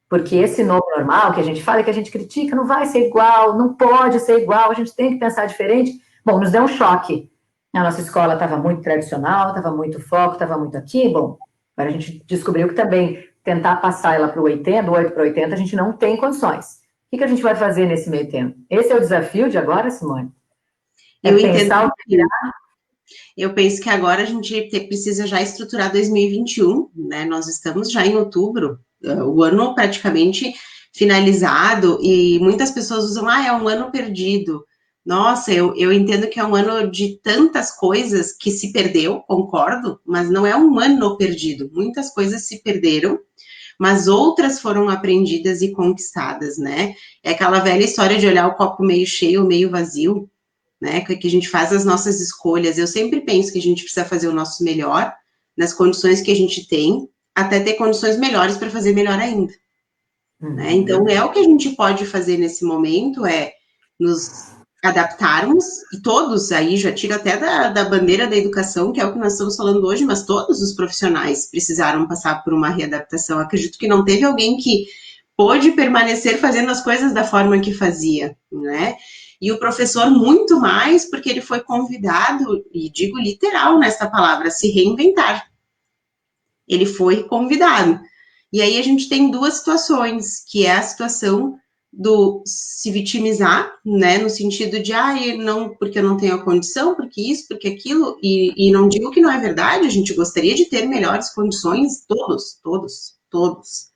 Porque esse novo normal que a gente fala, que a gente critica, não vai ser igual, não pode ser igual, a gente tem que pensar diferente. Bom, nos deu um choque. A nossa escola estava muito tradicional, estava muito foco, estava muito aqui. Bom, agora a gente descobriu que também tentar passar ela para o 80, do 8 para o 80, a gente não tem condições. O que a gente vai fazer nesse meio tempo? Esse é o desafio de agora, Simone? Eu entendo. Eu penso que agora a gente precisa já estruturar 2021, né? Nós estamos já em outubro, o ano praticamente finalizado, e muitas pessoas usam, é um ano perdido. Nossa, eu entendo que é um ano de tantas coisas que se perdeu, concordo, mas não é um ano perdido. Muitas coisas se perderam, mas outras foram aprendidas e conquistadas, né? É aquela velha história de olhar o copo meio cheio ou meio vazio, né, que a gente faz as nossas escolhas. Eu sempre penso que a gente precisa fazer o nosso melhor nas condições que a gente tem, até ter condições melhores para fazer melhor ainda. Né? Então, o que a gente pode fazer nesse momento é nos adaptarmos, e todos aí, já tiro até da bandeira da educação, que é o que nós estamos falando hoje, mas todos os profissionais precisaram passar por uma readaptação. Acredito que não teve alguém que pôde permanecer fazendo as coisas da forma que fazia, né? E o professor muito mais, porque ele foi convidado, e digo literal nesta palavra, a se reinventar. Ele foi convidado. E aí a gente tem duas situações, que é a situação do se vitimizar, né, no sentido de, não, porque eu não tenho a condição, porque isso, porque aquilo, e não digo que não é verdade, a gente gostaria de ter melhores condições, todos,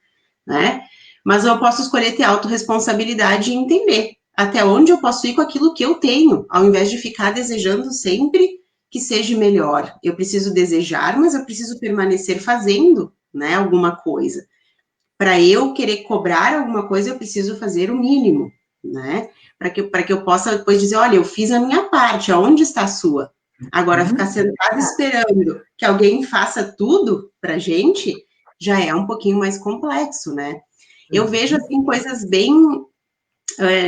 né, mas eu posso escolher ter autorresponsabilidade e entender até onde eu posso ir com aquilo que eu tenho, ao invés de ficar desejando sempre que seja melhor. Eu preciso desejar, mas eu preciso permanecer fazendo, né, alguma coisa. Para eu querer cobrar alguma coisa, eu preciso fazer o mínimo, né? Para que eu possa depois dizer, olha, eu fiz a minha parte, aonde está a sua? Agora, ficar sentado esperando que alguém faça tudo para a gente, já é um pouquinho mais complexo, né? Eu vejo, assim, coisas bem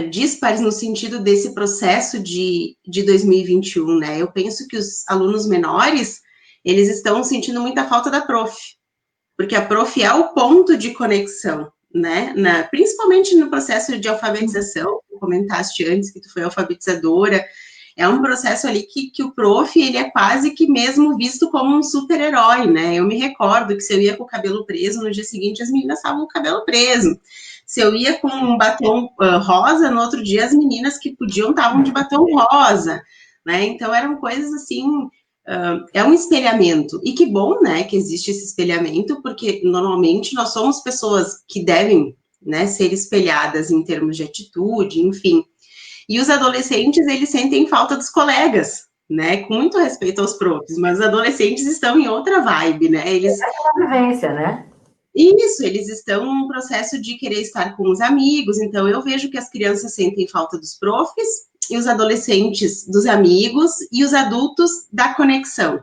díspares no sentido desse processo de 2021, né? Eu penso que os alunos menores, eles estão sentindo muita falta da prof, porque a prof é o ponto de conexão, né, principalmente no processo de alfabetização, que comentaste antes que tu foi alfabetizadora, é um processo ali que o prof, ele é quase que mesmo visto como um super-herói, né? Eu me recordo que se eu ia com o cabelo preso, no dia seguinte as meninas estavam com o cabelo preso. Se eu ia com um batom rosa, no outro dia as meninas que podiam estavam de batom rosa, né? Então eram coisas assim, é um espelhamento. E que bom, né, que existe esse espelhamento, porque normalmente nós somos pessoas que devem, né, ser espelhadas em termos de atitude, enfim. E os adolescentes, eles sentem falta dos colegas, né? Com muito respeito aos profs, mas os adolescentes estão em outra vibe, né? Eles... É uma vivência, né? Isso, eles estão num processo de querer estar com os amigos, então eu vejo que as crianças sentem falta dos profs, e os adolescentes dos amigos, e os adultos da conexão,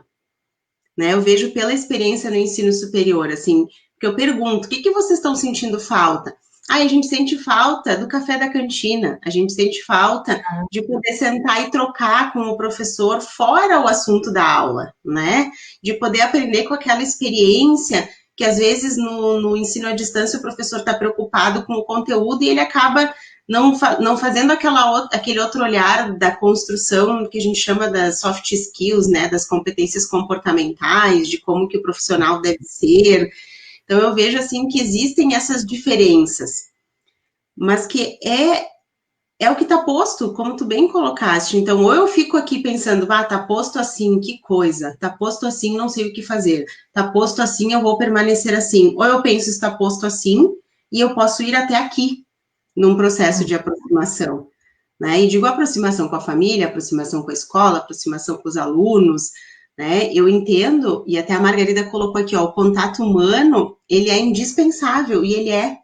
né? Eu vejo pela experiência no ensino superior, assim, que eu pergunto, o que vocês estão sentindo falta? A gente sente falta do café da cantina, a gente sente falta de poder sentar e trocar com o professor fora o assunto da aula, né? De poder aprender com aquela experiência que, às vezes, no ensino à distância, o professor está preocupado com o conteúdo e ele acaba não fazendo aquele outro olhar da construção que a gente chama das soft skills, né? Das competências comportamentais, de como que o profissional deve ser. Então, eu vejo, assim, que existem essas diferenças, mas que é o que está posto, como tu bem colocaste. Então, ou eu fico aqui pensando, tá posto assim, que coisa, tá posto assim, não sei o que fazer, tá posto assim, eu vou permanecer assim. Ou eu penso, está posto assim, e eu posso ir até aqui, num processo de aproximação, né? E digo aproximação com a família, aproximação com a escola, aproximação com os alunos, né? Eu entendo, e até a Margarida colocou aqui, o contato humano, ele é indispensável, e ele é,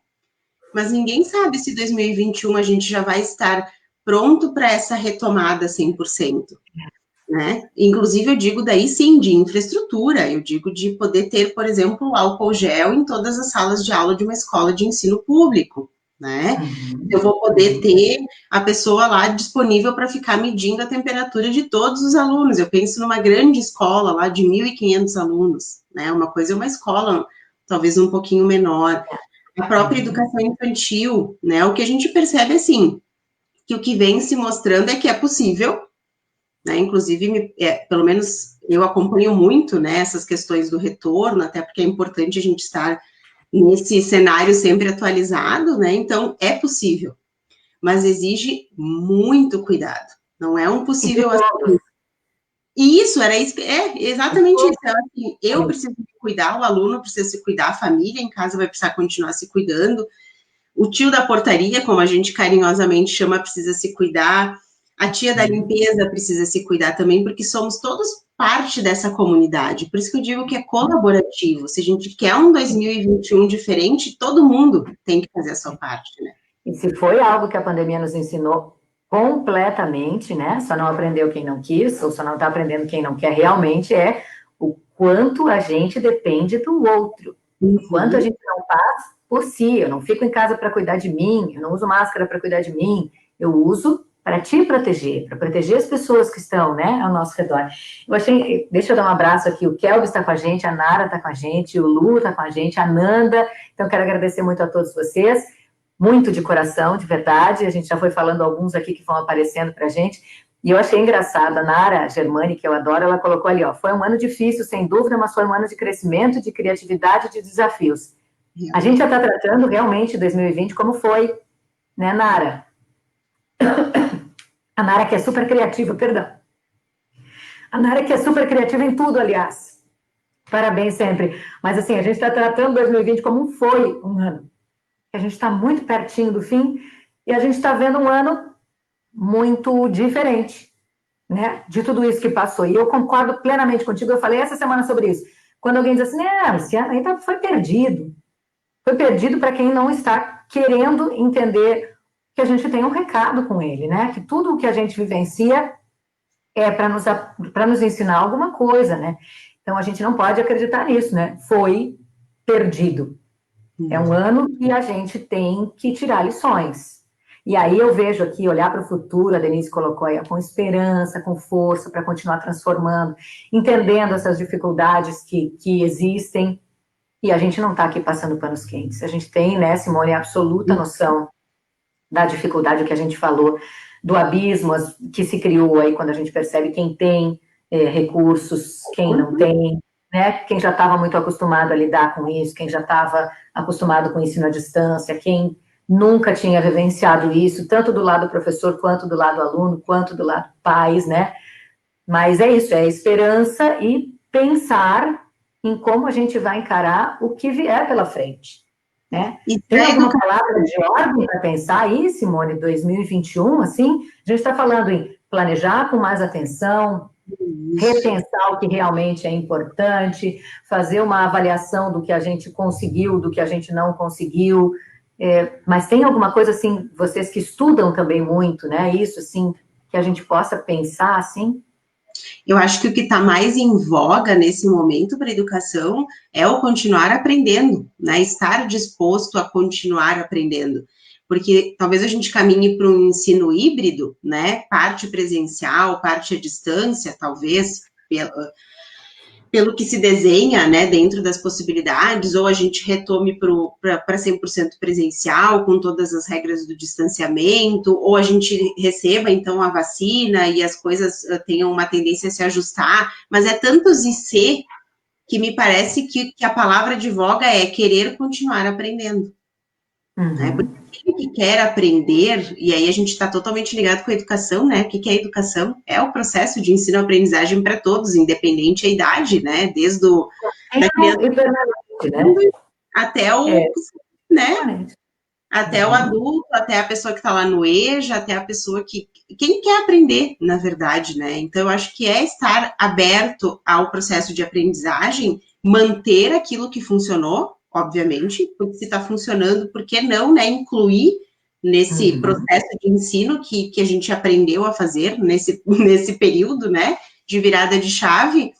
mas ninguém sabe se 2021 a gente já vai estar pronto para essa retomada 100%, né? Inclusive, eu digo daí sim, de infraestrutura, eu digo de poder ter, por exemplo, álcool gel em todas as salas de aula de uma escola de ensino público, né? Eu vou poder ter a pessoa lá disponível para ficar medindo a temperatura de todos os alunos. Eu penso numa grande escola lá de 1.500 alunos, né? Uma coisa é uma escola talvez um pouquinho menor. A própria educação infantil, né? O que a gente percebe, assim, que o que vem se mostrando é que é possível, né? Inclusive, pelo menos eu acompanho muito, né, essas questões do retorno, até porque é importante a gente estar nesse cenário sempre atualizado, né? Então, é possível, mas exige muito cuidado. Não é um possível assim. E isso era exatamente isso. Então, assim, eu preciso me cuidar, o aluno precisa se cuidar, a família em casa vai precisar continuar se cuidando. O tio da portaria, como a gente carinhosamente chama, precisa se cuidar. A tia da limpeza precisa se cuidar também, porque somos todos parte dessa comunidade. Por isso que eu digo que é colaborativo. Se a gente quer um 2021 diferente, todo mundo tem que fazer a sua parte, né? E se foi algo que a pandemia nos ensinou completamente, né? Só não aprendeu quem não quis, ou só não está aprendendo quem não quer realmente, é o quanto a gente depende do outro. O quanto a gente não faz por si. Eu não fico em casa para cuidar de mim, eu não uso máscara para cuidar de mim, eu uso para te proteger, para proteger as pessoas que estão, né, ao nosso redor. Deixa eu dar um abraço aqui, o Kelvin está com a gente, a Nara está com a gente, o Lu está com a gente, a Nanda, então quero agradecer muito a todos vocês, muito de coração, de verdade, a gente já foi falando alguns aqui que vão aparecendo para a gente, e eu achei engraçado, a Nara Germani, que eu adoro, ela colocou ali, foi um ano difícil, sem dúvida, mas foi um ano de crescimento, de criatividade, de desafios. A gente já está tratando realmente 2020 como foi, né, Nara? A Nara que é super criativa, perdão. A Nara que é super criativa em tudo, aliás. Parabéns sempre. Mas assim, a gente está tratando 2020 como foi um ano. A gente está muito pertinho do fim e a gente está vendo um ano muito diferente, né? De tudo isso que passou. E eu concordo plenamente contigo. Eu falei essa semana sobre isso. Quando alguém diz assim, esse ano aí foi perdido. Foi perdido para quem não está querendo entender que a gente tem um recado com ele, né? Que tudo o que a gente vivencia é para nos ensinar alguma coisa, né? Então, a gente não pode acreditar nisso, né? Foi perdido. É um ano que a gente tem que tirar lições. E aí eu vejo aqui, olhar para o futuro, a Denise colocou aí, com esperança, com força, para continuar transformando, entendendo essas dificuldades que existem, E a gente não está aqui passando panos quentes. A gente tem, né, Simone, absoluta noção da dificuldade que a gente falou, do abismo que se criou aí quando a gente percebe quem tem recursos, quem não tem, né? Quem já estava muito acostumado a lidar com isso, quem já estava acostumado com o ensino à distância, quem nunca tinha vivenciado isso, tanto do lado do professor, quanto do lado do aluno, quanto do lado do pais, né? Mas é isso, é esperança e pensar em como a gente vai encarar o que vier pela frente, né? Tem alguma palavra de ordem para pensar aí, Simone, 2021, assim? A gente está falando em planejar com mais atenção, repensar o que realmente é importante, fazer uma avaliação do que a gente conseguiu, do que a gente não conseguiu, mas tem alguma coisa, assim, vocês que estudam também muito, né, isso, assim, que a gente possa pensar, assim? Eu acho que o que está mais em voga nesse momento para a educação é o continuar aprendendo, né? Estar disposto a continuar aprendendo. Porque talvez a gente caminhe para um ensino híbrido, né? Parte presencial, parte à distância, talvez, pelo que se desenha, né, dentro das possibilidades, ou a gente retome para 100% presencial, com todas as regras do distanciamento, ou a gente receba, então, a vacina e as coisas tenham uma tendência a se ajustar, mas é tantos e se que me parece que a palavra de voga é querer continuar aprendendo. Né? Porque aquele que quer aprender, e aí a gente está totalmente ligado com a educação, né? O que é a educação? É o processo de ensino-aprendizagem para todos, independente da idade, né? Desde da criança, né? Até o, né? Até o adulto, até a pessoa que está lá no EJA, até a pessoa quem quer aprender, na verdade, né? Então, eu acho que é estar aberto ao processo de aprendizagem, manter aquilo que funcionou, obviamente, porque se está funcionando, por que não, né, incluir nesse processo de ensino que a gente aprendeu a fazer nesse período, né, de virada de chave,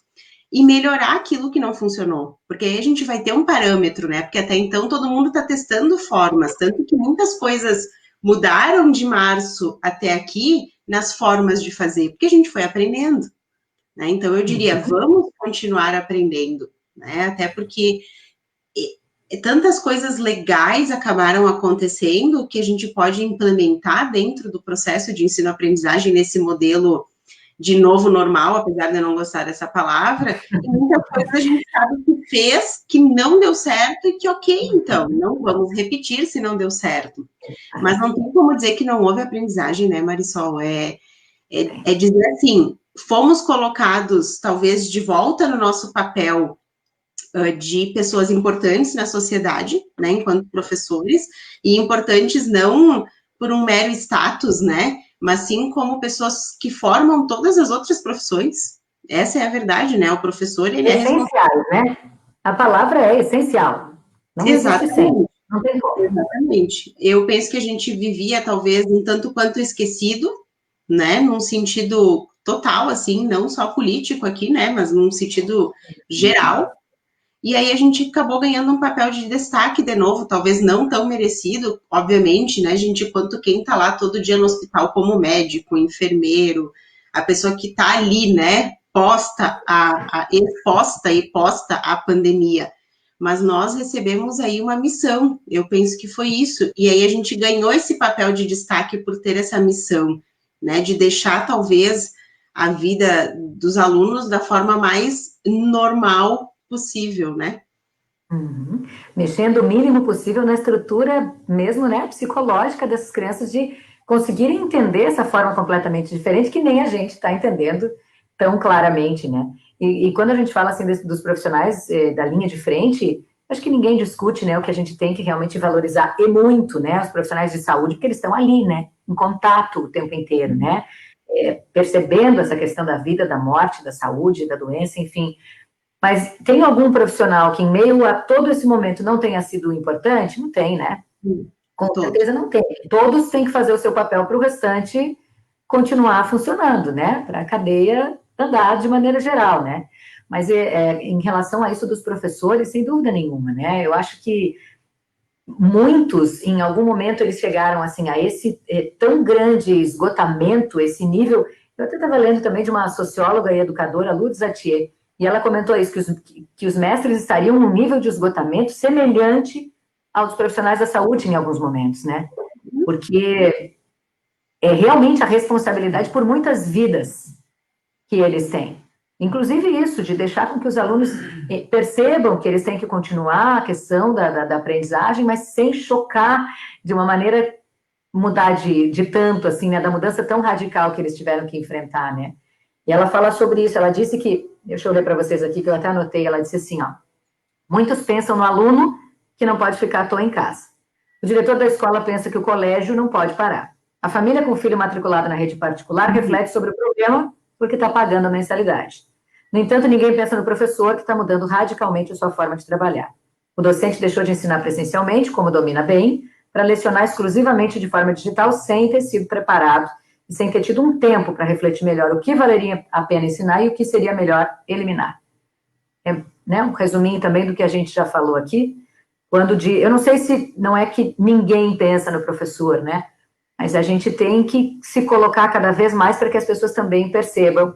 e melhorar aquilo que não funcionou, porque aí a gente vai ter um parâmetro, né, porque até então todo mundo está testando formas, tanto que muitas coisas mudaram de março até aqui nas formas de fazer, porque a gente foi aprendendo, né, então eu diria, vamos continuar aprendendo, né, até porque tantas coisas legais acabaram acontecendo que a gente pode implementar dentro do processo de ensino-aprendizagem nesse modelo de novo normal, apesar de eu não gostar dessa palavra, e muita coisa a gente sabe que fez, que não deu certo, e que ok, então, não vamos repetir se não deu certo. Mas não tem como dizer que não houve aprendizagem, né, Marisol? É dizer assim, fomos colocados, talvez, de volta no nosso papel de pessoas importantes na sociedade, né, enquanto professores, e importantes não por um mero status, né, mas sim como pessoas que formam todas as outras profissões. Essa é a verdade, né, o professor, ele é essencial, né? A palavra é essencial. Não existe sem. Não tem como. Exatamente. Eu penso que a gente vivia, talvez, um tanto quanto esquecido, né, num sentido total, assim, não só político aqui, né, mas num sentido geral. E aí a gente acabou ganhando um papel de destaque de novo, talvez não tão merecido, obviamente, né, gente, quanto quem tá lá todo dia no hospital como médico, enfermeiro, a pessoa que tá ali, né, exposta e posta à pandemia. Mas nós recebemos aí uma missão, eu penso que foi isso, e aí a gente ganhou esse papel de destaque por ter essa missão, né, de deixar talvez a vida dos alunos da forma mais normal possível, né? Mexendo o mínimo possível na estrutura mesmo, né, psicológica dessas crianças de conseguirem entender essa forma completamente diferente que nem a gente está entendendo tão claramente, né? E quando a gente fala assim dos profissionais da linha de frente, acho que ninguém discute, né, o que a gente tem que realmente valorizar e muito, né, os profissionais de saúde, porque eles estão ali, né, em contato o tempo inteiro, né, percebendo essa questão da vida, da morte, da saúde, da doença, enfim. Mas tem algum profissional que, em meio a todo esse momento, não tenha sido importante? Não tem, né? Com certeza não tem. Todos têm que fazer o seu papel para o restante continuar funcionando, né? Para a cadeia andar de maneira geral, né? Mas em relação a isso dos professores, sem dúvida nenhuma, né? Eu acho que muitos, em algum momento, eles chegaram assim a esse tão grande esgotamento, esse nível. Eu até estava lendo também de uma socióloga e educadora, Luz Atier, E ela comentou isso, que os mestres estariam num nível de esgotamento semelhante aos profissionais da saúde em alguns momentos, né? Porque é realmente a responsabilidade por muitas vidas que eles têm. Inclusive isso, de deixar com que os alunos percebam que eles têm que continuar a questão da aprendizagem, mas sem chocar de uma maneira mudar de tanto, assim, né, da mudança tão radical que eles tiveram que enfrentar, né. E ela fala sobre isso, ela disse que, deixa eu ler para vocês aqui, que eu até anotei, ela disse assim, ó, muitos pensam no aluno que não pode ficar à toa em casa. O diretor da escola pensa que o colégio não pode parar. A família com o filho matriculado na rede particular reflete sobre o problema porque está pagando a mensalidade. No entanto, ninguém pensa no professor que está mudando radicalmente a sua forma de trabalhar. O docente deixou de ensinar presencialmente, como domina bem, para lecionar exclusivamente de forma digital, sem ter sido preparado e sem ter tido um tempo para refletir melhor o que valeria a pena ensinar e o que seria melhor eliminar. É, né, um resuminho também do que a gente já falou aqui, eu não sei se não é que ninguém pensa no professor, né, mas a gente tem que se colocar cada vez mais para que as pessoas também percebam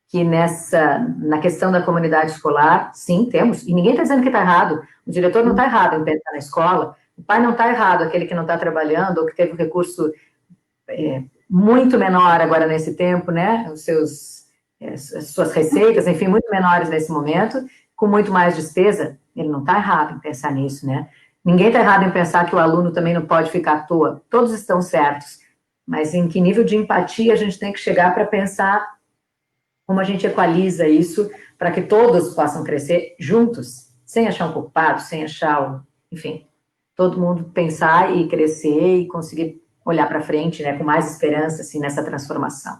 que na questão da comunidade escolar, sim, temos, e ninguém está dizendo que está errado, o diretor não está errado em pensar na escola, o pai não está errado, aquele que não está trabalhando, ou que teve um recurso muito menor agora nesse tempo, né, as suas receitas, enfim, muito menores nesse momento, com muito mais despesa, ele não está errado em pensar nisso, né. Ninguém está errado em pensar que o aluno também não pode ficar à toa, todos estão certos, mas em que nível de empatia a gente tem que chegar para pensar como a gente equaliza isso para que todos possam crescer juntos, sem achar um culpado, sem achar, enfim, todo mundo pensar e crescer e conseguir olhar para frente, né, com mais esperança, assim, nessa transformação.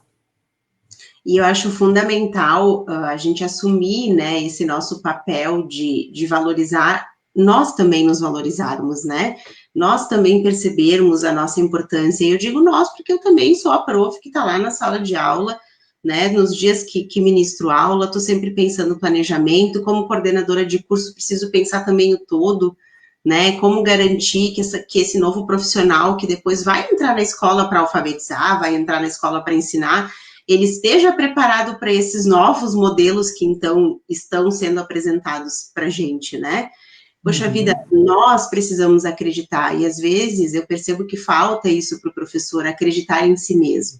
E eu acho fundamental a gente assumir, né, esse nosso papel de valorizar, nós também nos valorizarmos, né? Nós também percebermos a nossa importância. E eu digo nós, porque eu também sou a prof que está lá na sala de aula, né? Nos dias que ministro aula, estou sempre pensando no planejamento. Como coordenadora de curso, preciso pensar também o todo, né? Como garantir que esse novo profissional que depois vai entrar na escola para alfabetizar, vai entrar na escola para ensinar, ele esteja preparado para esses novos modelos que, então, estão sendo apresentados para a gente, né? Poxa vida, nós precisamos acreditar, e às vezes eu percebo que falta isso para o professor, acreditar em si mesmo,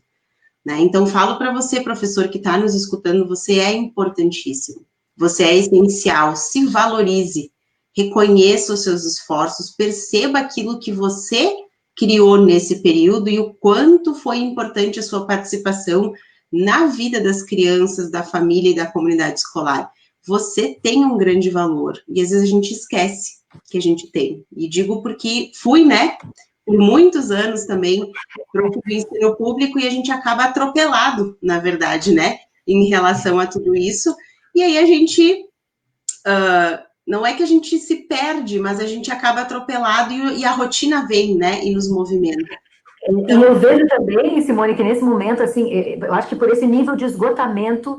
né? Então, falo para você, professor, que está nos escutando, você é importantíssimo, você é essencial, se valorize, reconheça os seus esforços, perceba aquilo que você criou nesse período e o quanto foi importante a sua participação na vida das crianças, da família e da comunidade escolar. Você tem um grande valor, e às vezes a gente esquece que a gente tem. E digo porque fui, né, por muitos anos também, pro ensino público, e a gente acaba atropelado, na verdade, né, em relação a tudo isso. E aí a gente, não é que a gente se perde, mas a gente acaba atropelado e a rotina vem, né, e nos movimenta. Então... E eu vejo também, Simone, que nesse momento, assim, eu acho que por esse nível de esgotamento,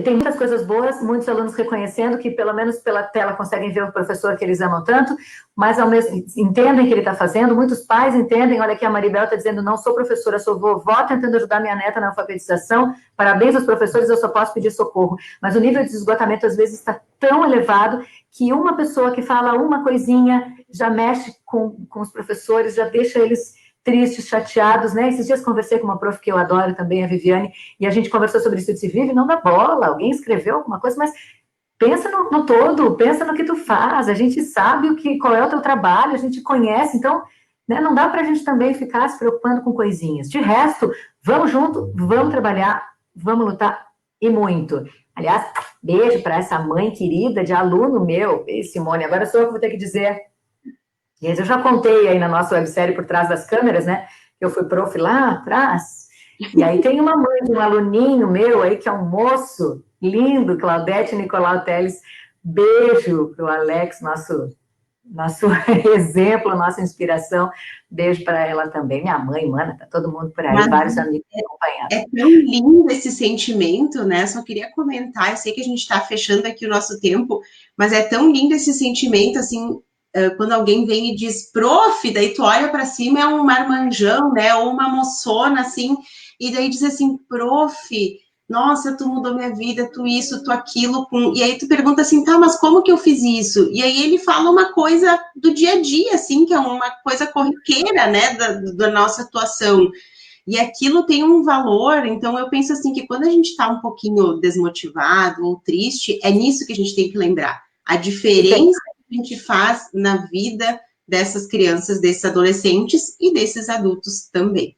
tem muitas coisas boas, muitos alunos reconhecendo que, pelo menos pela tela, conseguem ver o professor que eles amam tanto, mas ao mesmo entendem o que ele está fazendo, muitos pais entendem, olha aqui a Maribel está dizendo, não sou professora, sou vovó tentando ajudar minha neta na alfabetização, parabéns aos professores, eu só posso pedir socorro. Mas o nível de esgotamento, às vezes, está tão elevado que uma pessoa que fala uma coisinha já mexe com os professores, já deixa eles tristes, chateados, né? Esses dias conversei com uma prof que eu adoro também, a Viviane, e a gente conversou sobre isso, disse, Vivi, não dá bola, alguém escreveu alguma coisa, mas pensa no todo, pensa no que tu faz, a gente sabe qual é o teu trabalho, a gente conhece, então, né, não dá para a gente também ficar se preocupando com coisinhas. De resto, vamos junto, vamos trabalhar, vamos lutar, e muito. Aliás, beijo para essa mãe querida de aluno meu, Simone, agora sou eu que vou ter que dizer... Eu já contei aí na nossa websérie Por Trás das Câmeras, né? Que eu fui prof lá atrás. E aí tem uma mãe de um aluninho meu aí, que é um moço lindo, Claudete Nicolau Teles. Beijo pro Alex, nosso exemplo, nossa inspiração. Beijo para ela também. Minha mãe, mana, tá todo mundo por aí, mas vários amigos acompanhando. É tão lindo esse sentimento, né? Só queria comentar, eu sei que a gente está fechando aqui o nosso tempo, mas é tão lindo esse sentimento, assim, quando alguém vem e diz, prof, daí tu olha para cima, é um marmanjão, né, ou uma moçona, assim, e daí diz assim, prof, nossa, tu mudou minha vida, tu isso, tu aquilo, e aí tu pergunta assim, tá, mas como que eu fiz isso? E aí ele fala uma coisa do dia a dia, assim, que é uma coisa corriqueira, né, da nossa atuação. E aquilo tem um valor, então eu penso assim, que quando a gente está um pouquinho desmotivado ou triste, é nisso que a gente tem que lembrar. A diferença que a gente faz na vida dessas crianças, desses adolescentes e desses adultos também.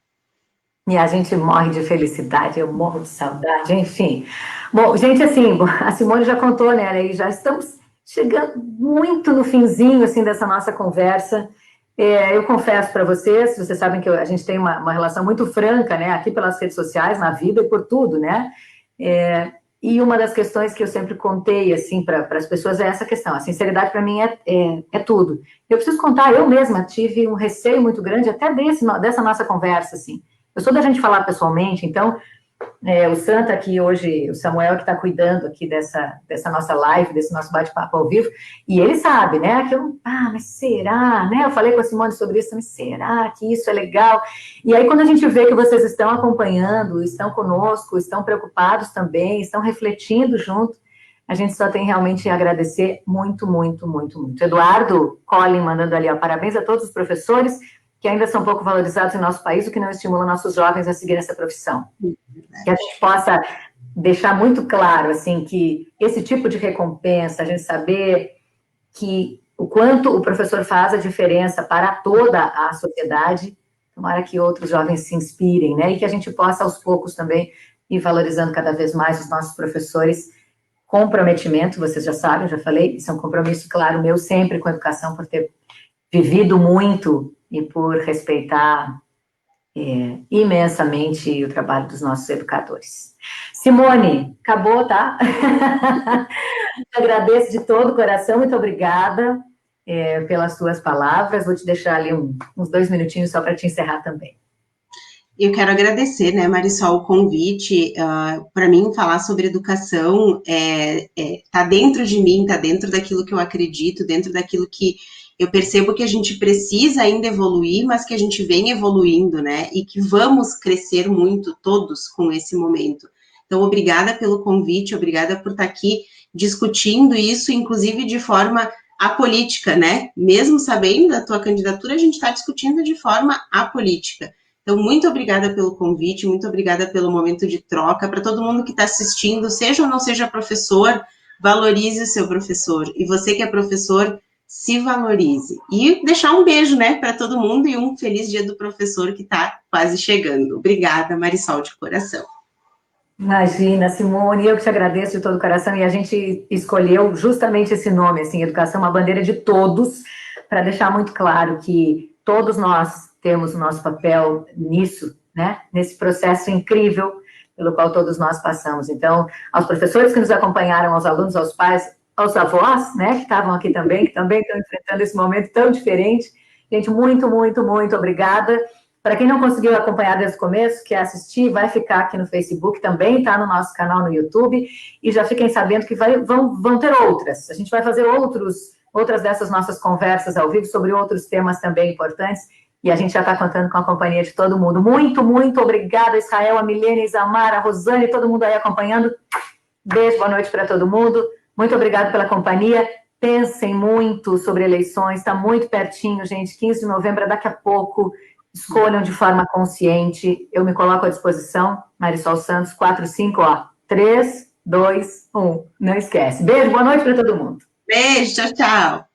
E a gente morre de felicidade, eu morro de saudade, enfim. Bom, gente, assim, a Simone já contou, né, e já estamos chegando muito no finzinho, assim, dessa nossa conversa. Eu confesso para vocês sabem que a gente tem uma relação muito franca, né, aqui pelas redes sociais, na vida e por tudo, né, e uma das questões que eu sempre contei, assim, para as pessoas é essa questão, a sinceridade para mim é tudo. Eu preciso contar, eu mesma tive um receio muito grande até dessa nossa conversa, assim. Eu sou da gente falar pessoalmente, então, o Santa aqui hoje, o Samuel que está cuidando aqui dessa nossa live, desse nosso bate-papo ao vivo, e ele sabe, né, que mas será, né, eu falei com a Simone sobre isso, mas será que isso é legal? E aí quando a gente vê que vocês estão acompanhando, estão conosco, estão preocupados também, estão refletindo junto, a gente só tem realmente a agradecer muito, muito, muito, muito. Eduardo Collin mandando ali, ó, parabéns a todos os professores, que ainda são pouco valorizados em nosso país, o que não estimula nossos jovens a seguir essa profissão. Que a gente possa deixar muito claro, assim, que esse tipo de recompensa, a gente saber que o quanto o professor faz a diferença para toda a sociedade, tomara que outros jovens se inspirem, né, e que a gente possa, aos poucos também, ir valorizando cada vez mais os nossos professores. Comprometimento, vocês já sabem, já falei, isso é um compromisso, claro, meu sempre com a educação, por ter vivido muito e por respeitar imensamente o trabalho dos nossos educadores. Simone, acabou, tá? Agradeço de todo o coração, muito obrigada pelas suas palavras. Vou te deixar ali uns 2 minutinhos só para te encerrar também. Eu quero agradecer, né, Marisol, o convite. Para mim, falar sobre educação tá dentro de mim, tá dentro daquilo que eu acredito, dentro daquilo que eu percebo que a gente precisa ainda evoluir, mas que a gente vem evoluindo, né? E que vamos crescer muito todos com esse momento. Então, obrigada pelo convite, obrigada por estar aqui discutindo isso, inclusive de forma apolítica, né? Mesmo sabendo da tua candidatura, a gente está discutindo de forma apolítica. Então, muito obrigada pelo convite, muito obrigada pelo momento de troca. Para todo mundo que está assistindo, seja ou não seja professor, valorize o seu professor. E você que é professor, se valorize. E deixar um beijo, né, para todo mundo e um feliz dia do professor que está quase chegando. Obrigada, Marisol, de coração. Imagina, Simone, eu que te agradeço de todo o coração, e a gente escolheu justamente esse nome, assim, educação, uma bandeira de todos, para deixar muito claro que todos nós temos o nosso papel nisso, né, nesse processo incrível pelo qual todos nós passamos. Então, aos professores que nos acompanharam, aos alunos, aos pais, aos avós, né, que estavam aqui também, que também estão enfrentando esse momento tão diferente. Gente, muito, muito, muito obrigada. Para quem não conseguiu acompanhar desde o começo, quer assistir, vai ficar aqui no Facebook, também está no nosso canal no YouTube, e já fiquem sabendo que vão ter outras. A gente vai fazer outras dessas nossas conversas ao vivo sobre outros temas também importantes, e a gente já está contando com a companhia de todo mundo. Muito, muito obrigada, Israel, a Milene, a Isamar, a Rosane, todo mundo aí acompanhando. Beijo, boa noite para todo mundo. Muito obrigada pela companhia. Pensem muito sobre eleições, está muito pertinho, gente. 15 de novembro é daqui a pouco. Escolham de forma consciente. Eu me coloco à disposição. Marisol Santos, 45, 3, 2, 1. Não esquece. Beijo, boa noite para todo mundo. Beijo, tchau, tchau.